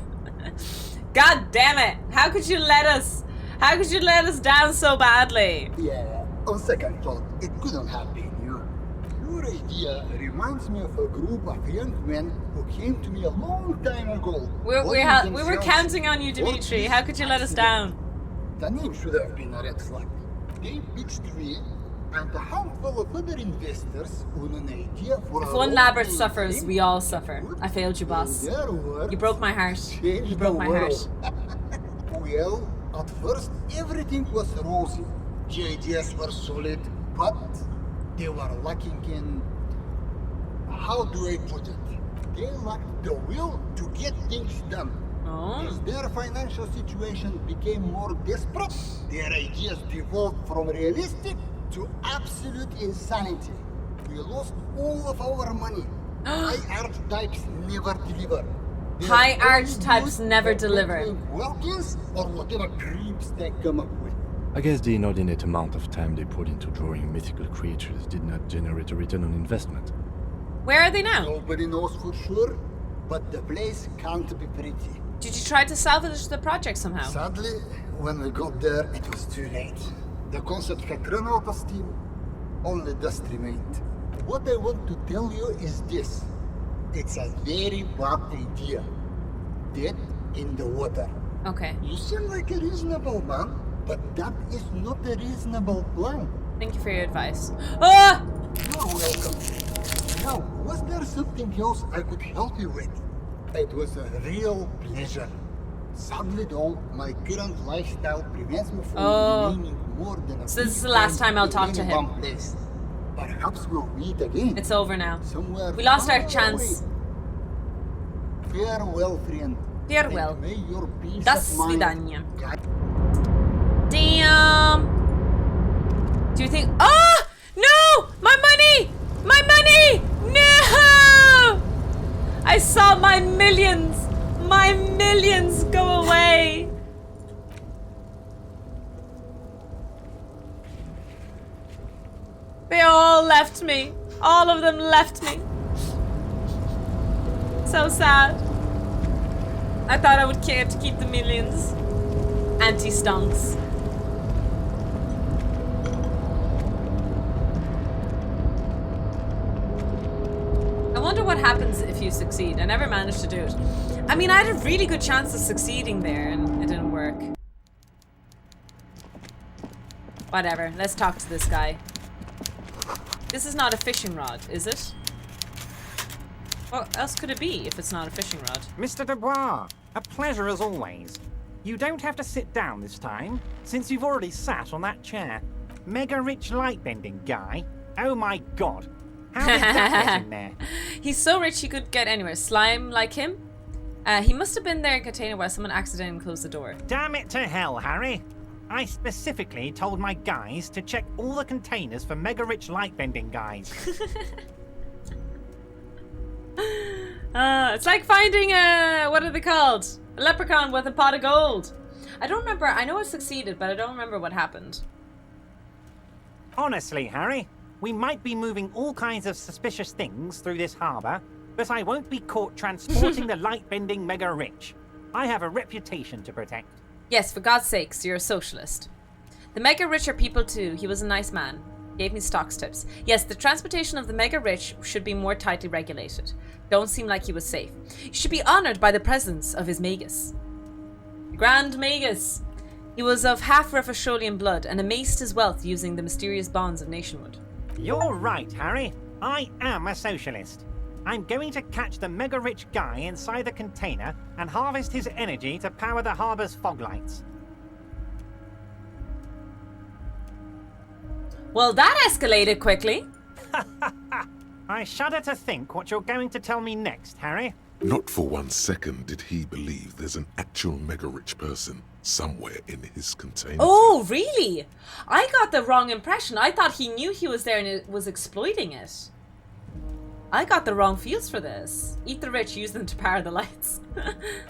God damn it! How could you let us? How could you let us down so badly? Yeah, on second thought, it couldn't have been you. Your idea reminds me of a group of young men who came to me a long time ago. We were counting on you, Dimitri. How could you let us down? The name should have been a red flag. They pitched me and a handful of other investors on an idea for If a one lab rat local suffers, thing. we all suffer. I failed you, boss. Their words You broke my heart. changed You broke the my heart. world. Well, at first everything was rosy. The ideas were solid, but they were lacking in... How do I put it? They lacked the will to get things done. Oh. As their financial situation became more desperate, their ideas devolved from realistic to absolute insanity. We lost all of our money. High archetypes never deliver. They High are only archetypes good never at deliver. battling Welkins or whatever creeps they come up with. I guess the inordinate amount of time they put into drawing mythical creatures did not generate a return on investment. Where are they now? Nobody knows for sure, but the place can't be pretty. Did you try to salvage the project somehow? Sadly, when we got there, it was too late. The concept had run out of steam. Only dust remained. What I want to tell you is this. It's a very bad idea. Dead in the water. Okay. You seem like a reasonable man, but that is not a reasonable plan. Thank you for your advice. Ah! You're welcome. Now, was there something else I could help you with? It was a real pleasure. Sadly though, my current lifestyle prevents me from remaining more than a So this is the few last times time I'll in talk to any him. one place. Perhaps we'll meet again. It's over now. Somewhere We lost our far chance. away. Farewell, friend. Farewell. And may your peace До of mind свидания. guide- Damn! Do you think... Ah! No! My money! My money! No! I saw my millions go away. They all left me. All of them left me. So sad. I thought I would care to keep the millions. Anti-stonks. I wonder what happens if you succeed. I never managed to do it. I mean, I had a really good chance of succeeding there and it didn't work. Whatever, let's talk to this guy. This is not a fishing rod, is it? What else could it be if it's not a fishing rod? Mr. Dubois, a pleasure as always. You don't have to sit down this time, since you've already sat on that chair. Mega rich light-bending guy. Oh my god. How did that get in there? He's so rich he could get anywhere. Slime like him? He must have been there in a container where someone accidentally closed the door. Damn it to hell, Harry. I specifically told my guys to check all the containers for mega rich light-bending guys. It's like finding a... what are they called? A leprechaun with a pot of gold. I don't remember. I know I succeeded, but I don't remember what happened. Honestly, Harry, we might be moving all kinds of suspicious things through this harbour, but I won't be caught transporting the light-bending mega rich. I have a reputation to protect. Yes, for God's sakes, you're a socialist. The mega rich are people too. He was a nice man. Gave me stocks tips. Yes, the transportation of the mega rich should be more tightly regulated. Don't seem like he was safe. He should be honoured by the presence of his magus. Grand Magus. He was of half Refasholian blood and amazed his wealth using the mysterious bonds of nationhood. You're right, Harry. I am a socialist. I'm going to catch the mega rich guy inside the container and harvest his energy to power the harbour's fog lights. Well, that escalated quickly. I shudder to think what you're going to tell me next, Harry. Not for 1 second did he believe there's an actual mega-rich person somewhere in his container. Oh, really? I got the wrong impression. I thought he knew he was there and it was exploiting it. I got the wrong feels for this. Eat the rich, use them to power the lights.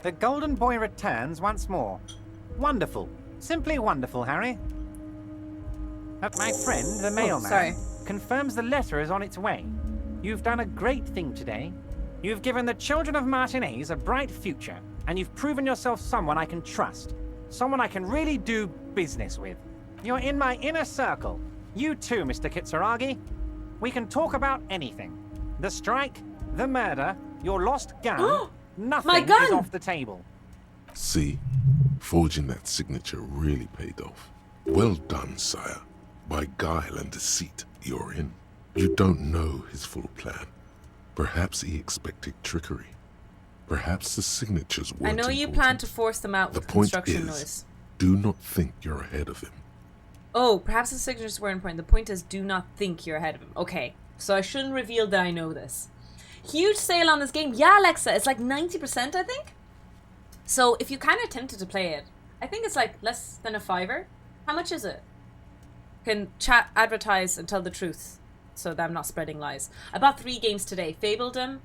The golden boy returns once more. Wonderful. Simply wonderful, Harry. My friend, the mailman, sorry. confirms the letter is on its way. You've done a great thing today. You've given the children of Martinez a bright future, and you've proven yourself someone I can trust. Someone I can really do business with. You're in my inner circle. You too, Mr. Kitsuragi. We can talk about anything. The strike, the murder, your lost gun. Nothing My gun! is off the table. See, forging that signature really paid off. Well done, sire. By guile and deceit, you're in. You don't know his full plan. Perhaps he expected trickery. Perhaps the signatures I weren't know you important. plan to force them out The with point construction is, noise. do not think you're ahead of him. Oh, perhaps the signatures were important. The point is, do not think you're ahead of him. Okay, so I shouldn't reveal that I know this. Huge sale on this game. Yeah, Alexa, it's like 90%, I think. So if you kind of tempted to play it, I think it's like less than a $5. How much is it? Can chat, advertise, and tell the truth, so that I'm not spreading lies. I bought 3 games today: Fabledom,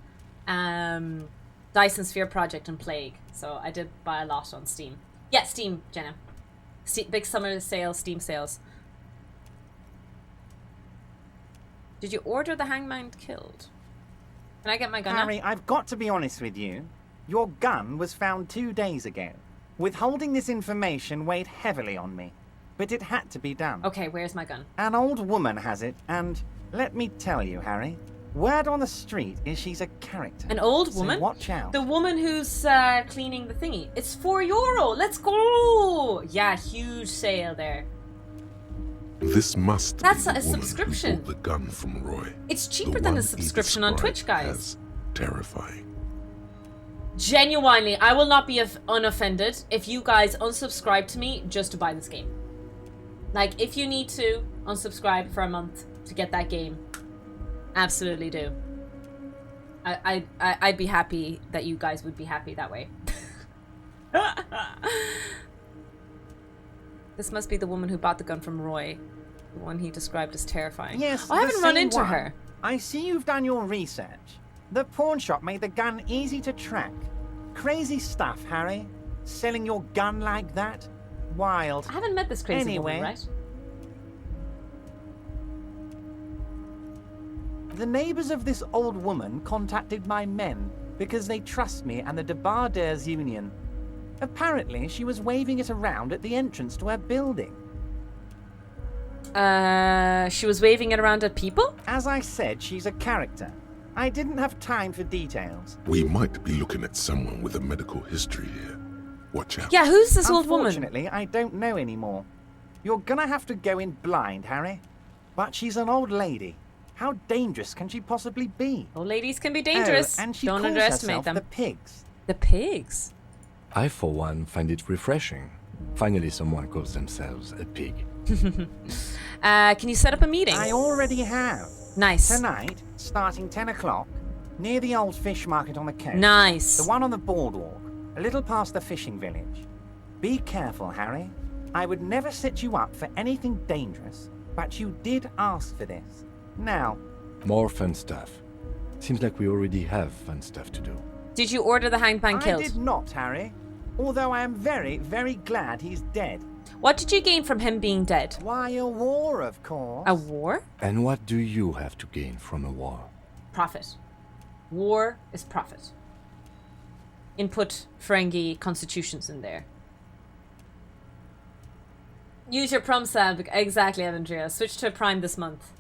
Dyson Sphere Project, and Plague. So I did buy a lot on Steam. Yeah, Steam, Jenna. Big summer sale, Steam sales. Did you order the Hangman Killed? Can I get my gun Harry, now? I've got to be honest with you. Your gun was found 2 days ago. Withholding this information weighed heavily on me, but it had to be done. Okay, where's my gun? An old woman has it, and let me tell you, Harry, word on the street is she's a character. An old So woman? watch out. The woman who's cleaning the thingy. It's €4. Let's go! Yeah, huge sale there. This must That's be the a woman subscription. who bought the gun from Roy. It's The cheaper than one a he subscription on described Twitch, guys. as terrifying. Genuinely, I will not be unoffended if you guys unsubscribe to me just to buy this game. Like, if you need to unsubscribe for a month to get that game, absolutely do. I'd be happy that you guys would be happy that way. This must be the woman who bought the gun from Roy. The one he described as terrifying. Yes, I haven't the run same into one. her. I see you've done your research. The pawn shop made the gun easy to track. Crazy stuff, Harry. Selling your gun like that? Wild. I haven't met this crazy Anyway. woman, right? The neighbors of this old woman contacted my men because they trust me and the Debarders Union. Apparently, she was waving it around at the entrance to her building. She was waving it around at people? As I said, she's a character. I didn't have time for details. We might be looking at someone with a medical history here. Watch out. Yeah, who's this old woman? Unfortunately, I don't know anymore. You're gonna have to go in blind, Harry. But she's an old lady. How dangerous can she possibly be? Old ladies can be dangerous. Oh, and she Don't calls underestimate herself them. the pigs. The pigs? I, for one, find it refreshing. Finally, someone calls themselves a pig. Can you set up a meeting? I already have. Nice. Tonight, starting 10 o'clock, near the old fish market on the coast. Nice. The one on the boardwalk, a little past the fishing village. Be careful, Harry. I would never set you up for anything dangerous, but you did ask for this. Now, More fun stuff. Seems like we already have fun stuff to do. Did you order the hangman I killed? did not, Harry. Although I am very, very glad he's dead. What did you gain from him being dead? Why, a war, of course. A war? And what do you have to gain from a war? Profit. War is profit. Input Ferengi constitutions in there. Use your prom sab. Exactly, Evandria. Switch to Prime this month.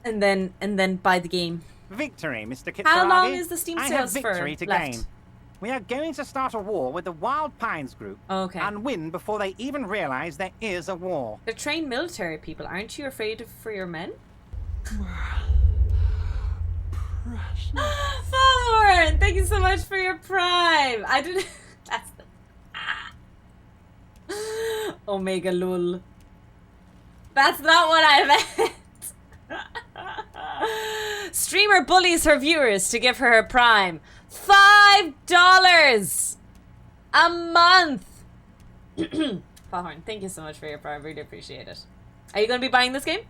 And then buy the game. Victory, Mr. Kitsuragi. How long is the Steam I have sales for victory to left? gain. We are going to start a war with the Wild Pines group. Okay. And win before they even realize there is a war. They're trained military people. Aren't you afraid for your men? Follower! Thank you so much for your prime. I didn't. That's the. Omega lul. That's not what I meant. Streamer bullies her viewers to give her her Prime. $5 a month. Fallhorn, thank you so much for your Prime. Really appreciate it. Are you going to be buying this game?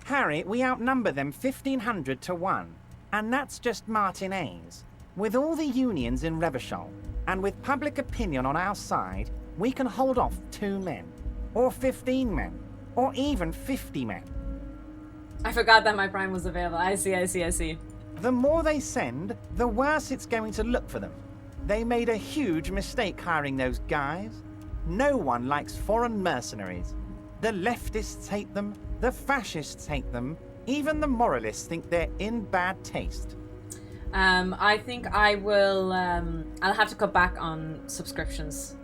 Harry, we outnumber them 1,500 to 1. And that's just Martinez. With all the unions in Revachol, and with public opinion on our side, we can hold off 2 men, or 15 men, or even 50 men. I forgot that my Prime was available. I see. The more they send, the worse it's going to look for them. They made a huge mistake hiring those guys. No one likes foreign mercenaries. The leftists hate them, the fascists hate them, even the moralists think they're in bad taste. I think I will, I'll have to cut back on subscriptions,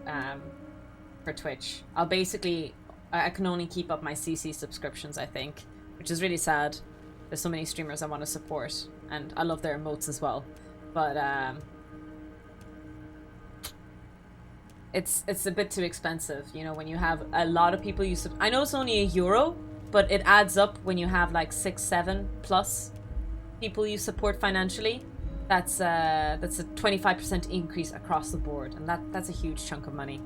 for Twitch. I can only keep up my CC subscriptions, I think, which is really sad. There's so many streamers I want to support, and I love their emotes as well. But, it's a bit too expensive, you know, when you have a lot of people I know it's only €1, but it adds up when you have like 6, 7 plus people you support financially. That's a 25% increase across the board, and that's a huge chunk of money.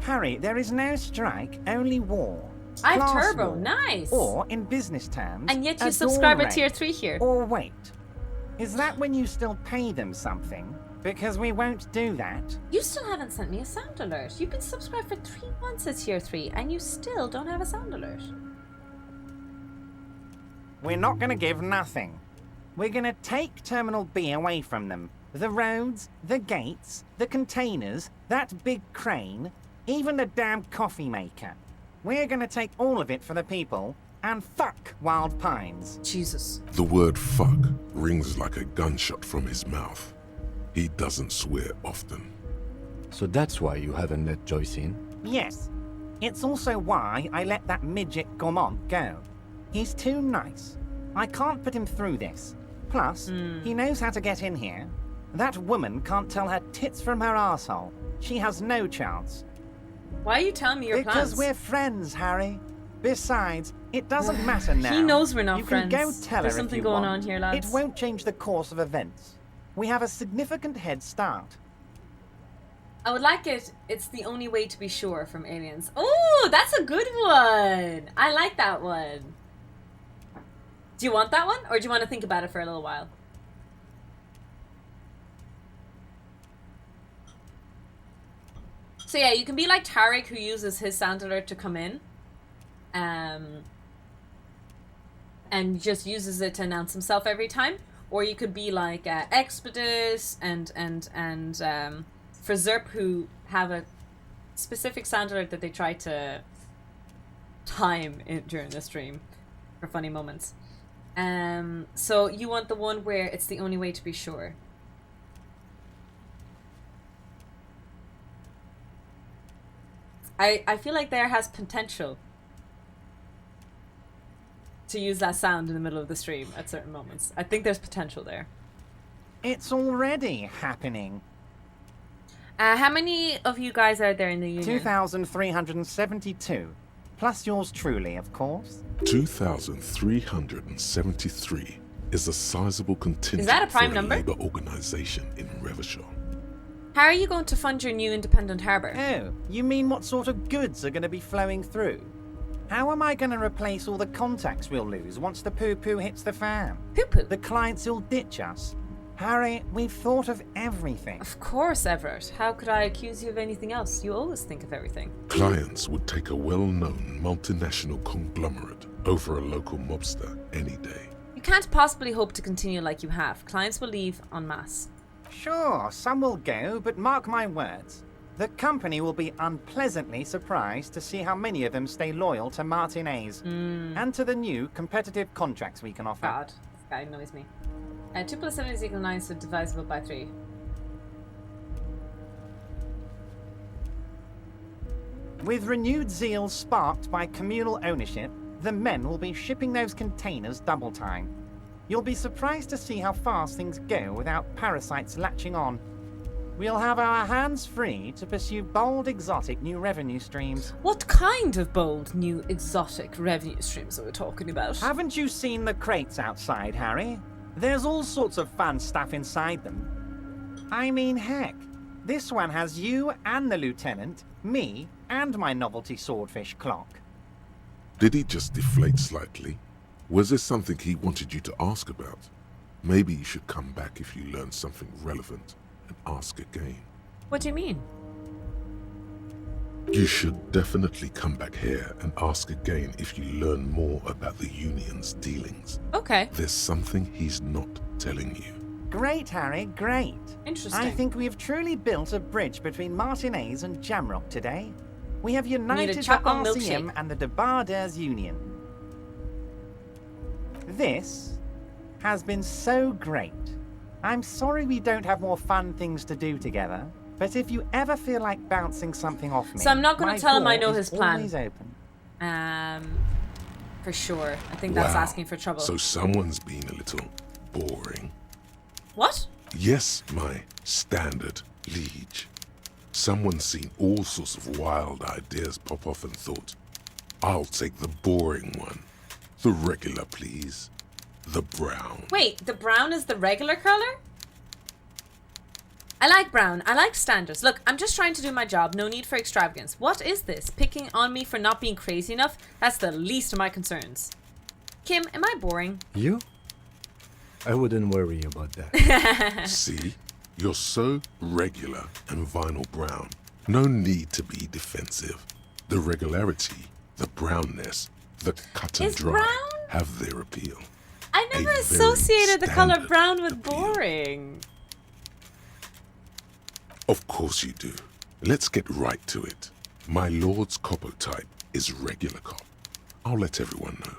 Harry, there is no strike, only war. I have Class Turbo, war. nice. Or, in business terms, And yet you a subscribe dawn at tier raid. 3 here. Or wait, is that when you still pay them something? Because we won't do that. You still haven't sent me a sound alert. You've been subscribed for 3 months at tier 3, and you still don't have a sound alert. We're not going to give nothing. We're going to take Terminal B away from them. The roads, the gates, the containers, that big crane, even the damn coffee maker. We're going to take all of it for the people, and fuck Wild Pines. Jesus. The word fuck rings like a gunshot from his mouth. He doesn't swear often. So that's why you haven't let Joyce in? Yes. It's also why I let that midget Gaumont go. He's too nice. I can't put him through this. Plus, he knows how to get in here. That woman can't tell her tits from her arsehole. She has no chance. Why are you telling me your Because plans? we're friends, Harry. Besides, it doesn't matter now. He knows we're not you friends. Can go tell There's her something if you going want. on here, lads. It won't change the course of events. We have a significant head start. I would like it. It's the only way to be sure from Aliens. Oh, that's a good one. I like that one. Do you want that one, or do you want to think about it for a little while? So yeah, you can be like Tarek, who uses his sound alert to come in, and just uses it to announce himself every time. Or you could be like Expedus and for Zerp, who have a specific sound alert that they try to time during the stream for funny moments. So you want the one where it's the only way to be sure. I feel like there has potential to use that sound in the middle of the stream at certain moments. I think there's potential there. It's already happening. How many of you guys are there in the union? 2,372. Plus yours truly, of course. 2,373 is a sizable contingent Is that a prime for number? labor organization in Revachol. How are you going to fund your new independent harbour? Oh, you mean what sort of goods are going to be flowing through? How am I going to replace all the contacts we'll lose once the poo-poo hits the fan? Poo-poo? The clients will ditch us. Harry, we've thought of everything. Of course, Everett. How could I accuse you of anything else? You always think of everything. Clients would take a well-known multinational conglomerate over a local mobster any day. You can't possibly hope to continue like you have. Clients will leave en masse. Sure, some will go, but mark my words. The company will be unpleasantly surprised to see how many of them stay loyal to Martinez and to the new competitive contracts we can offer. God, this guy annoys me. 2 plus 7 is equal to 9, so divisible by 3. With renewed zeal sparked by communal ownership, the men will be shipping those containers double time. You'll be surprised to see how fast things go without parasites latching on. we'll have our hands free to pursue bold, exotic new revenue streams. What kind of bold, new, exotic revenue streams are we talking about? Haven't you seen the crates outside, Harry? There's all sorts of fun stuff inside them. I mean, heck, this one has you and the lieutenant, me, and my novelty swordfish clock. Did he just deflate slightly? Was there something he wanted you to ask about? Maybe you should come back if you learn something relevant and ask again. What do you mean? You should definitely come back here and ask again if you learn more about the Union's dealings. Okay. There's something he's not telling you. Great, Harry, great. Interesting. I think we have truly built a bridge between Martinez and Jamrock today. We have united the chocolate RCM milkshake. and the Debarders Union. This has been so great. I'm sorry we don't have more fun things to do together, but if you ever feel like bouncing something off me, So I'm not going my to tell him I door know is his plan. always open. For sure. I think that's Wow. asking for trouble. So someone's been a little boring. What? Yes, my standard liege. Someone's seen all sorts of wild ideas pop off and thought, I'll take the boring one. The regular, please. The brown. Wait, the brown is the regular color? I like brown. I like standards. Look, I'm just trying to do my job. No need for extravagance. What is this? Picking on me for not being crazy enough? That's the least of my concerns. Kim, am I boring? You? I wouldn't worry about that. See? You're so regular and vinyl brown. No need to be defensive. The regularity, the brownness, the cut and Is dry brown? have their appeal. I never very associated the color standard brown with appeal. boring. Of course you do. Let's get right to it. My lord's coppo type is regular cop. I'll let everyone know.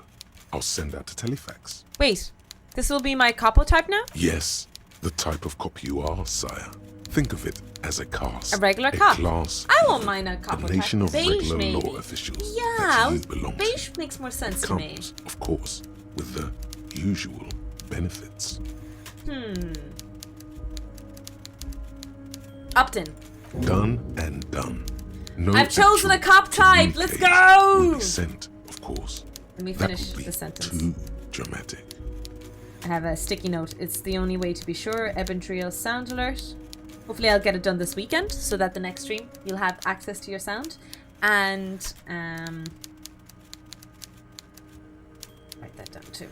I'll send out a telefax. Wait, this will be my capo type now? Yes, the type of cop you are, sire. Think of it as a caste. A regular cop. Class. I won't mind a capo A type. nation of Beige, regular maybe. law officials Yeah, that you belong beige to. makes more sense to me. Comes, of course, with the usual benefits. Upton. Done and done. No I've chosen actual a cop type. Let's communication go! will be sent, of course. Let me That finish would be the sentence. too dramatic. I have a sticky note. It's the only way to be sure. Ebontriel sound alert. Hopefully I'll get it done this weekend so that the next stream you'll have access to your sound. And write that down too.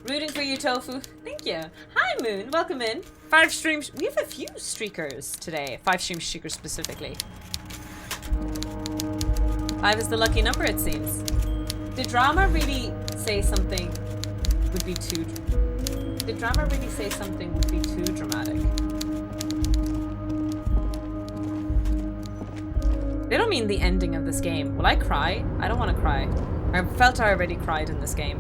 Rooting for you, Tofu. Thank you. Hi, Moon. Welcome in. 5 streams. We have a few streakers today. 5 stream streakers specifically. 5 is the lucky number, it seems. Did drama really say something would be too... Did drama really say something would be too dramatic? They don't mean the ending of this game. Will I cry? I don't want to cry. I felt I already cried in this game.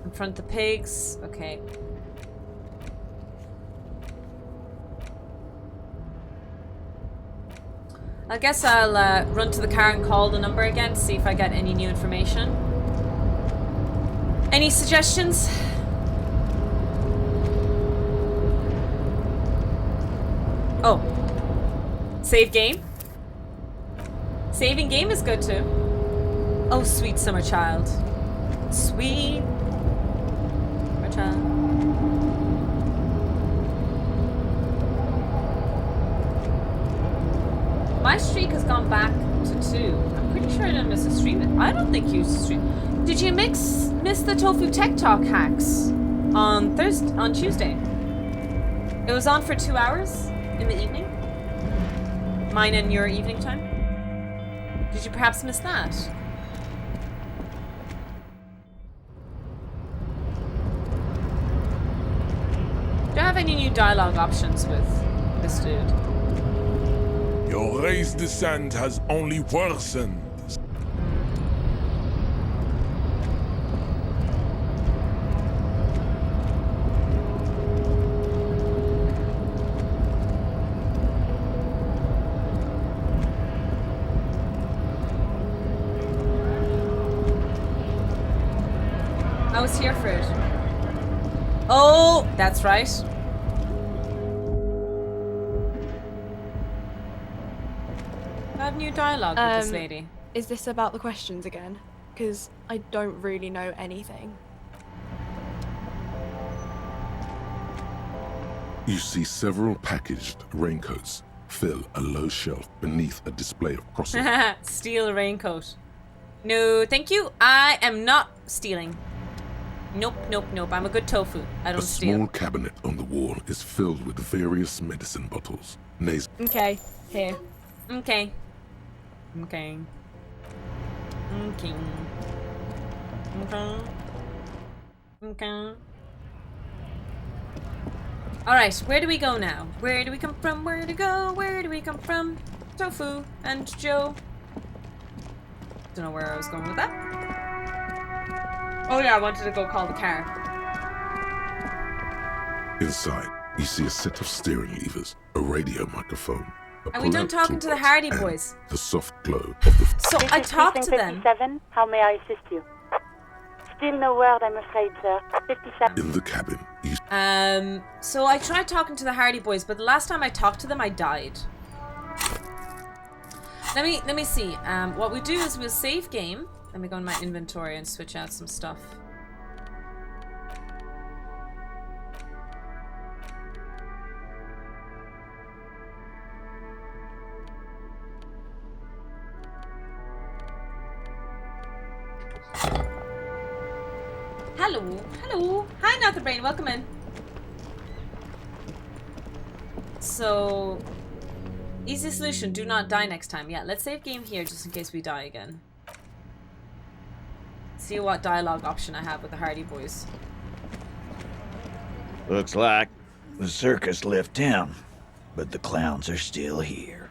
Confront the pigs. Okay. I guess I'll run to the car and call the number again to see if I get any new information. Any suggestions? Oh. Save game? Saving game is good too. Oh, sweet summer child. Sweet summer child. My streak has gone back to 2. I'm pretty sure I didn't miss a stream. I don't think you streamed. Did you miss the Tofu Tech Talk hacks on Tuesday? It was on for 2 hours in the evening. Mine and your evening time. Did you perhaps miss that? Do I have any new dialogue options with this dude? Your race descent has only worsened. was here for it. Oh, that's right. I have new dialogue with this lady. Is this about the questions again? Because I don't really know anything. You see several packaged raincoats fill a low shelf beneath a display of crosses. Steal a raincoat. No, thank you. I am not stealing. Nope, nope, nope. I'm a good tofu. I don't A steal. small cabinet on the wall is filled with various medicine bottles. Okay, here. Okay. Okay. Okay. Okay. Okay. Alright, where do we go now? Where do we come from? Where to go? Where do we come from? Tofu and Joe. Don't know where I was going with that. Oh yeah, I wanted to go call the car. Inside, you see a set of steering levers, a radio microphone, Are we done talking to the Hardy and Boys? the soft glow of the So I talked to them. 57, how may I assist you? Still no word, I'm afraid, sir. 57. in the cabin. You So I tried talking to the Hardy Boys, but the last time I talked to them, I died. Let me see. What we do is we'll save game. Let me go in my inventory and switch out some stuff. Hello, hello. Hi, Not the Brain. Welcome in. So, easy solution. Do not die next time. Yeah, let's save game here just in case we die again. See what dialogue option I have with the Hardy Boys. Looks like the circus left town, but the clowns are still here.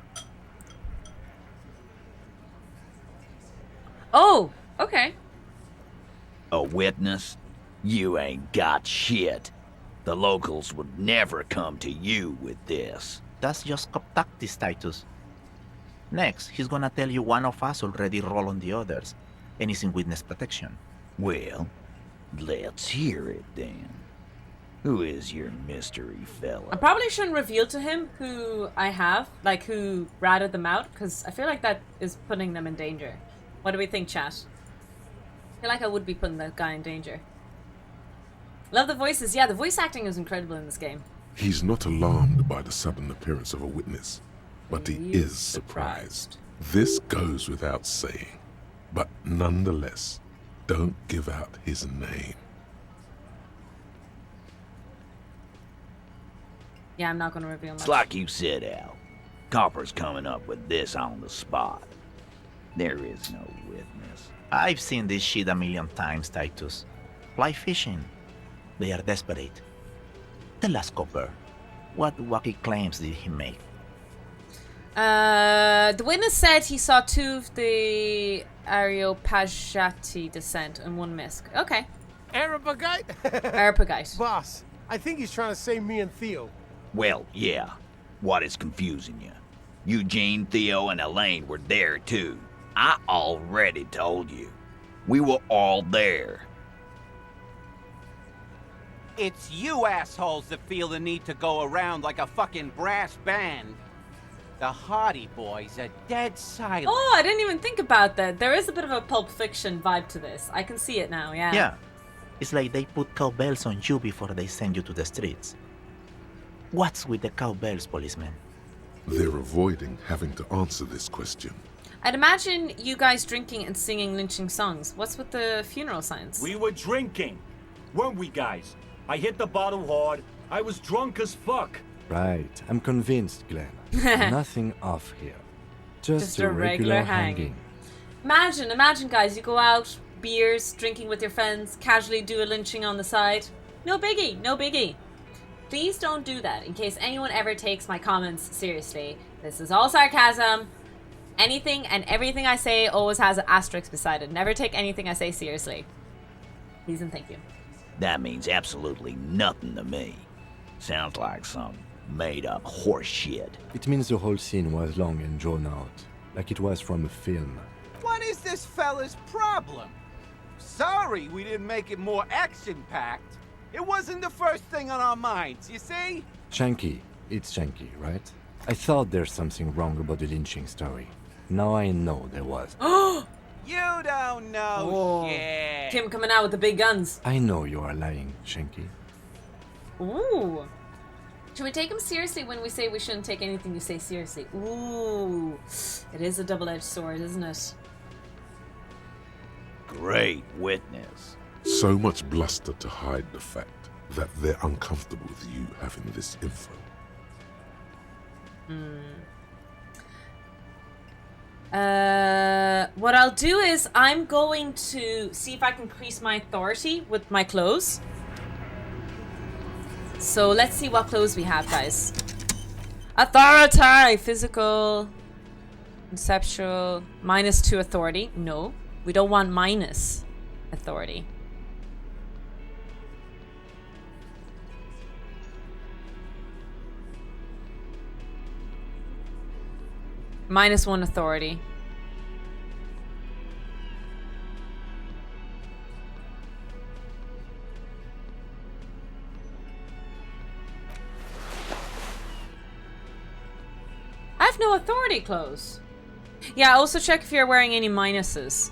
Oh, okay. A witness? You ain't got shit. The locals would never come to you with this. That's just tactics, Titus. Next, he's gonna tell you one of us already roll on the others, and is in witness protection. Well, let's hear it then. Who is your mystery fella? I probably shouldn't reveal to him who I have, like who ratted them out, because I feel like that is putting them in danger. What do we think, chat? I feel like I would be putting that guy in danger. Love the voices. Yeah, the voice acting is incredible in this game. He's not alarmed by the sudden appearance of a witness, but he is surprised. This goes without saying, but nonetheless, don't give out his name. Yeah, I'm not going to reveal much. It's like you said, Al. Copper's coming up with this on the spot. There is no witness. I've seen this shit a million times, Titus. Fly fishing. They are desperate. Tell us, Copper, what wacky claims did he make? The witness said he saw two of the Areopagite descent and one misc. Okay. Arapagite? Arapagite. Boss, I think he's trying to save me and Theo. Well, yeah. What is confusing you? Eugene, Theo, and Elaine were there too. I already told you. We were all there. It's you assholes that feel the need to go around like a fucking brass band. The Hardy Boys are dead silent. Oh, I didn't even think about that. There is a bit of a Pulp Fiction vibe to this. I can see it now, yeah. Yeah. It's like they put cowbells on you before they send you to the streets. What's with the cowbells, policeman? They're avoiding having to answer this question. I'd imagine you guys drinking and singing lynching songs. What's with the funeral signs? We were drinking, weren't we, guys? I hit the bottle hard. I was drunk as fuck. Right. I'm convinced, Glenn. Nothing off here. Just a regular hanging. Imagine, guys, you go out, beers, drinking with your friends, casually do a lynching on the side. No biggie, no biggie. Please don't do that, in case anyone ever takes my comments seriously. This is all sarcasm. Anything and everything I say always has an asterisk beside it. Never take anything I say seriously. Please and thank you. That means absolutely nothing to me. Sounds like some made-up horse shit. It means the whole scene was long and drawn out, like it was from a film. What is this fella's problem? sorry we didn't make it more action-packed. It wasn't the first thing on our minds, you see? Shanky. It's Shanky, right? I thought there's something wrong about the lynching story. Now I know there was. You don't know Oh. shit. Kim coming out with the big guns. I know you are lying, Shanky. Ooh. Should we take him seriously when we say we shouldn't take anything you say seriously? Ooh. It is a double-edged sword, isn't it? Great witness. So much bluster to hide the fact that they're uncomfortable with you having this info. What I'll do is I'm going to see if I can increase my authority with my clothes. So let's see what clothes we have, guys. Authority, physical, conceptual, -2 authority. No, we don't want minus authority. -1 authority. I have no authority clothes. Yeah, also check if you're wearing any minuses.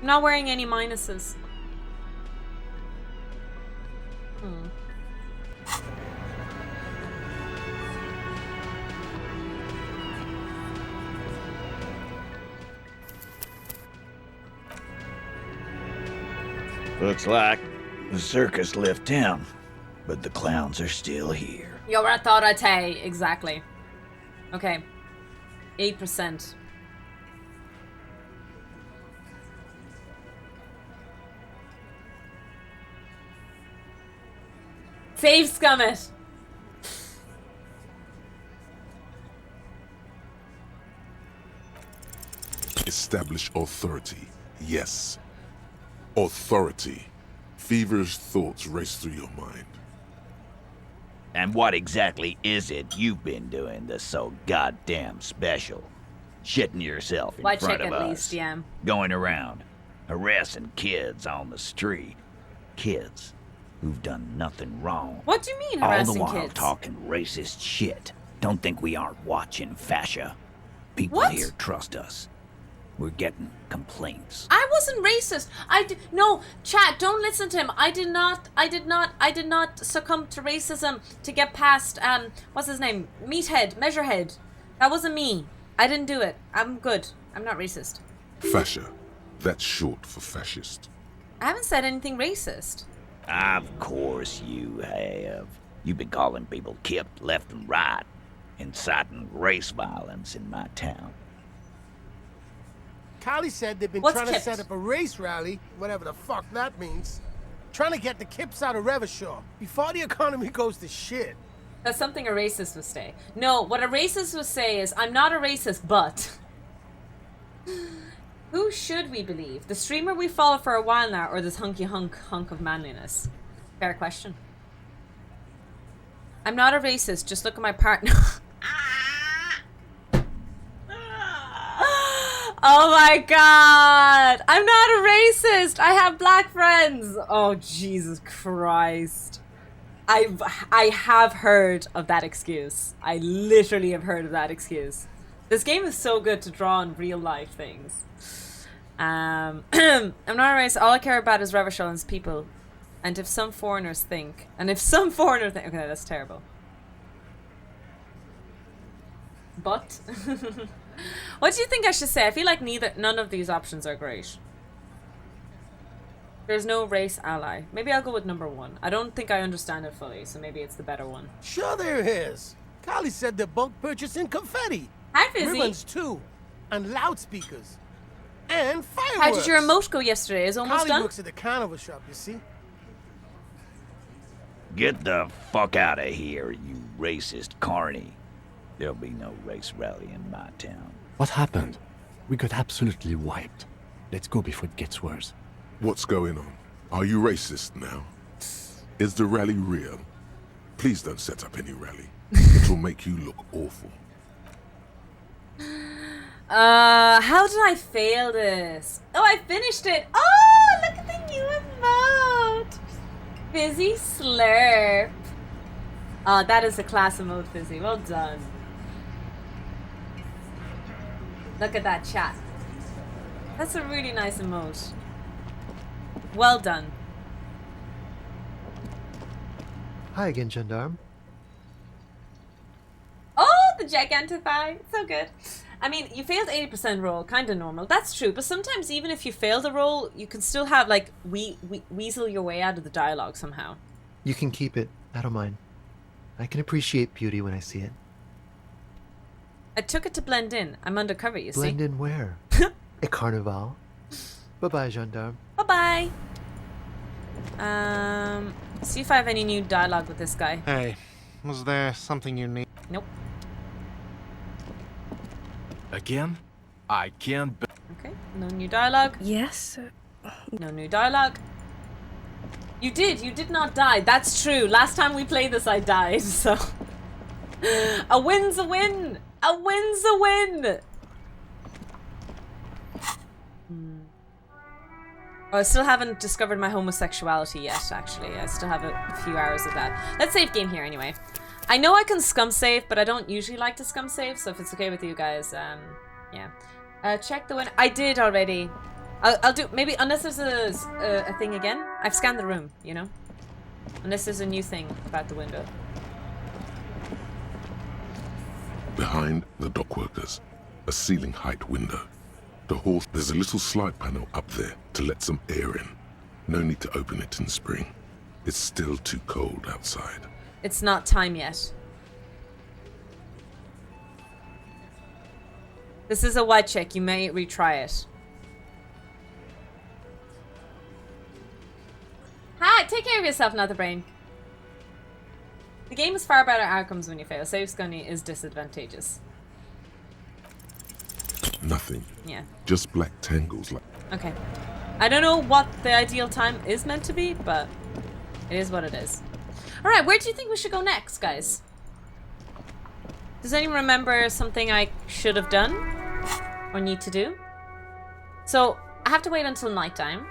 I'm not wearing any minuses. Looks like the circus left town, but the clowns are still here. Your authority, exactly. Okay. 8%. Save Scummit! Establish authority. Yes. Authority. Feverish thoughts race through your mind. And what exactly is it you've been doing that's so goddamn special? Shitting yourself in Why front check of at us. least, yeah. Going around, harassing kids on the street. Kids who've done nothing wrong. What do you mean All the harassing while kids? talking racist shit. Don't think we aren't watching, fascia. People What? here trust us. We're getting complaints. I wasn't racist. No, chat, don't listen to him. I did not succumb to racism to get past, what's his name? Measurehead. That wasn't me. I didn't do it. I'm good. I'm not racist. Fascia. That's short for fascist. I haven't said anything racist. Of course you have. You've been calling people kipped left and right, inciting race violence in my town. Callie said they've been What's trying to kipped? set up a race rally, whatever the fuck that means. Trying to get the kips out of Revachol before the economy goes to shit. That's something a racist would say. No, what a racist would say is, I'm not a racist, but... Who should we believe? The streamer we follow for a while now, or this hunk of manliness? Fair question. I'm not a racist, just look at my partner. Oh my god! I'm not a racist! I have black friends! Oh, Jesus Christ. I have heard of that excuse. I literally have heard of that excuse. This game is so good to draw on real life things. I'm not a racist. All I care about is Revachol and people. And if some foreigners think... Okay, that's terrible. But... What do you think I should say? I feel like none of these options are great. There's no race ally. Maybe I'll go with number 1. I don't think I understand it fully, so maybe it's the better one. Sure there is. Callie said they're bulk purchasing confetti. Hi, Fizzy. Ribbons too. And loudspeakers. And fireworks. How did your emote go yesterday? Is it almost Callie done? works at the carnival shop, you see. Get the fuck out of here, you racist carny. There'll be no race rally in my town. What happened? We got absolutely wiped. Let's go before it gets worse. What's going on? Are you racist now? Is the rally real? Please don't set up any rally. It will make you look awful. How did I fail this? Oh, I finished it. Oh, look at the new emote. Fizzy Slurp. Oh, that is a class emote, Fizzy. Well done. Look at that chat. That's a really nice emote. Well done. Hi again, Gendarme. Oh, the Gigantify. So good. I mean, you failed 80% roll. Kind of normal. That's true. But sometimes even if you fail the roll, you can still have, like, weasel your way out of the dialogue somehow. You can keep it. I don't mind. I can appreciate beauty when I see it. I took it to blend in. I'm undercover, you see. Blend in where? A carnival. Bye-bye, Gendarme. Bye-bye. See if I have any new dialogue with this guy. Hey, was there something you need? Nope. Again? I can't. Okay, no new dialogue. Yes. No new dialogue. You did not die. That's true. Last time we played this, I died, so. A win's a win! A win's a win! Oh, I still haven't discovered my homosexuality yet, actually. I still have a few hours of that. Let's save game here anyway. I know I can scum save, but I don't usually like to scum save, so if it's okay with you guys, yeah. Check the window. I did already. I'll do, maybe, unless there's a thing again. I've scanned the room, you know? Unless there's a new thing about the window. Behind the dockworkers, a ceiling height window. There's a little slide panel up there to let some air in. No need to open it in spring. It's still too cold outside. It's not time yet. This is a white check. You may retry it. Hi, take care of yourself, Nether Brain. The game is far better outcomes when you fail. Save Scunny is disadvantageous. Nothing. Yeah. Just black tangles like. Okay. I don't know what the ideal time is meant to be, but it is what it is. Alright, where do you think we should go next, guys? Does anyone remember something I should have done? Or need to do? So, I have to wait until nighttime.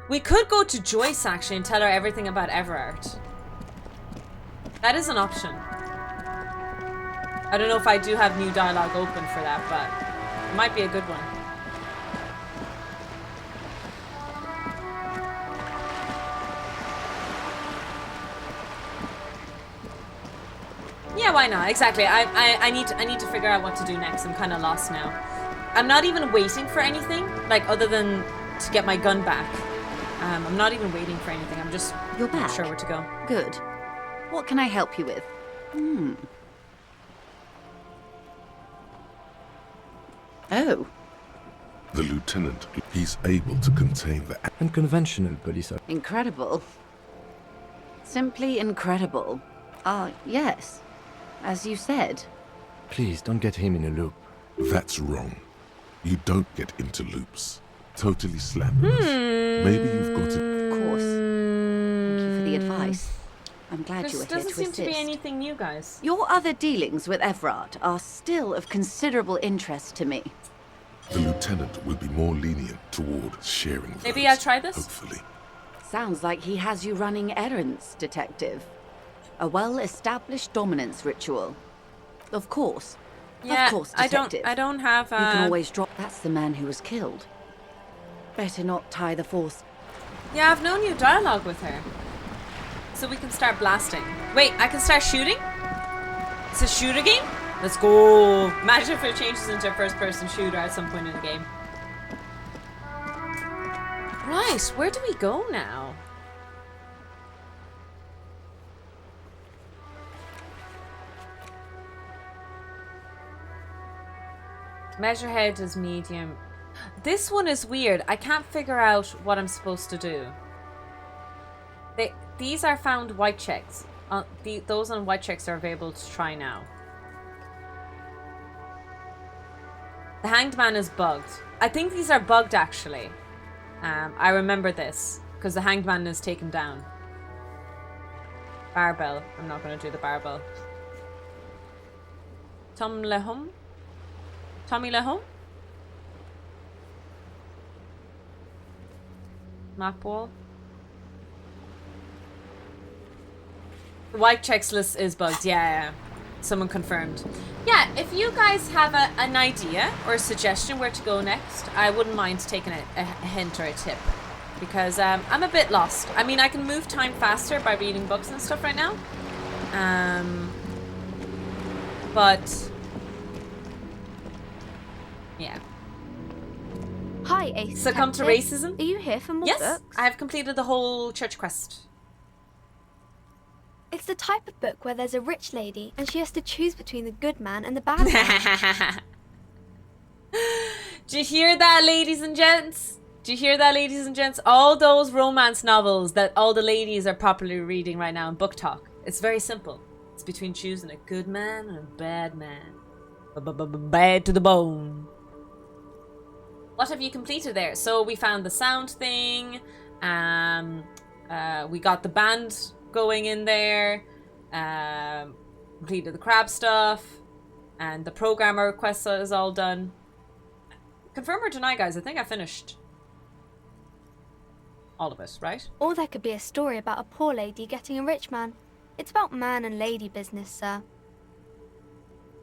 We could go to Joyce, actually, and tell her everything about Everard. That is an option. I don't know if I do have new dialogue open for that, but it might be a good one. Yeah, why not? Exactly. I need to figure out what to do next. I'm kind of lost now. I'm not even waiting for anything, like other than to get my gun back. I'm not even waiting for anything. I'm just You're back. not sure where to go. Good. What can I help you with? Oh. The lieutenant, he's able to contain the unconventional police. Incredible. Simply incredible. Yes. As you said. Please, don't get him in a loop. That's wrong. You don't get into loops. Totally slanderous. Maybe you've got it. Of course. Thank you for the advice. I'm glad you were here to assist. Doesn't seem to be anything new, guys. Your other dealings with Everard are still of considerable interest to me. The lieutenant will be more lenient toward sharing those, Maybe I'll try this? hopefully. Sounds like he has you running errands, Detective. A well-established dominance ritual. Of course. Yeah, of course, Detective. I don't have. You can always drop. That's the man who was killed. Better not tie the force. Yeah, I've no new dialogue with her. So we can start blasting. Wait, I can start shooting? It's a shooter game? Let's go. Imagine if it changes into a first-person shooter at some point in the game. Right, where do we go now? Measure head is medium. This one is weird. I can't figure out what I'm supposed to do. These are found white checks. Those on white checks are available to try now. The hanged man is bugged. I think these are bugged, actually. I remember this. because the hanged man is taken down. Barbell. I'm not going to do the barbell. Tommy Lehum? Map wall. The white checks list is bugged. Yeah. Someone confirmed. Yeah, if you guys have an idea or a suggestion where to go next, I wouldn't mind taking a hint or a tip. Because I'm a bit lost. I mean, I can move time faster by reading books and stuff right now. But yeah. Hi, Ace. Succumb to racism? Are you here for more yes, books? I have completed the whole church quest. It's the type of book where there's a rich lady and she has to choose between the good man and the bad man. Do you hear that, ladies and gents? Do you hear that, ladies and gents? All those romance novels that all the ladies are popularly reading right now in book talk. It's very simple. It's between choosing a good man and a bad man. Bad to the bone. What have you completed there? So we found the sound thing. We got the band going in there. Completed the crab stuff. And the programmer request is all done. Confirm or deny, guys? I think I finished all of it, right? Or there could be a story about a poor lady getting a rich man. It's about man and lady business, sir.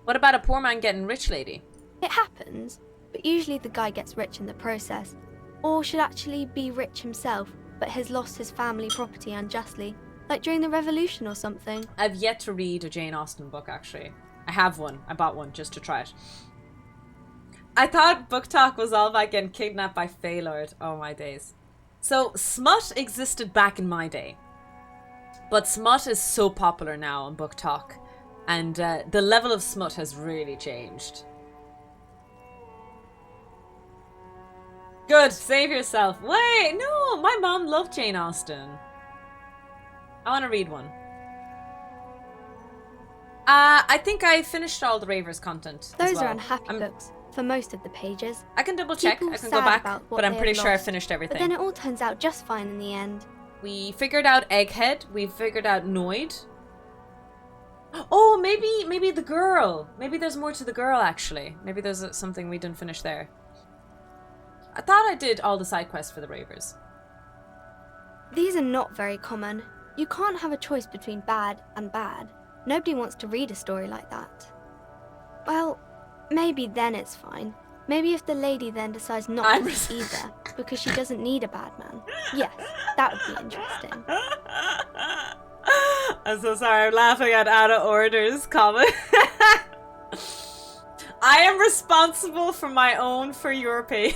What about a poor man getting rich lady? It happens, but usually the guy gets rich in the process. Or should actually be rich himself, but has lost his family property unjustly, like during the revolution or something. I've yet to read a Jane Austen book, actually. I have one. I bought one just to try it. I thought book talk was all about getting kidnapped by Feylord. Oh my days. So, smut existed back in my day. But smut is so popular now on book talk. And the level of smut has really changed. Good, save yourself. Wait, no, my mom loved Jane Austen. I want to read one. I think I finished all the Ravers content. Those as well. are unhappy books for most of the pages. I can double check. People I can go sad back, about what but I'm they pretty have sure I lost, finished everything. But then it all turns out just fine in the end. We figured out Egghead. We figured out Noid. Oh, maybe the girl. Maybe there's more to the girl, actually. Maybe there's something we didn't finish there. I thought I did all the side quests for the Ravers. These are not very common. You can't have a choice between bad and bad. Nobody wants to read a story like that. Well, maybe then it's fine. Maybe if the lady then decides not to either, because she doesn't need a bad man. Yes, that would be interesting. I'm so sorry, I'm laughing at Out of Order's comment. I am responsible for my own For You page.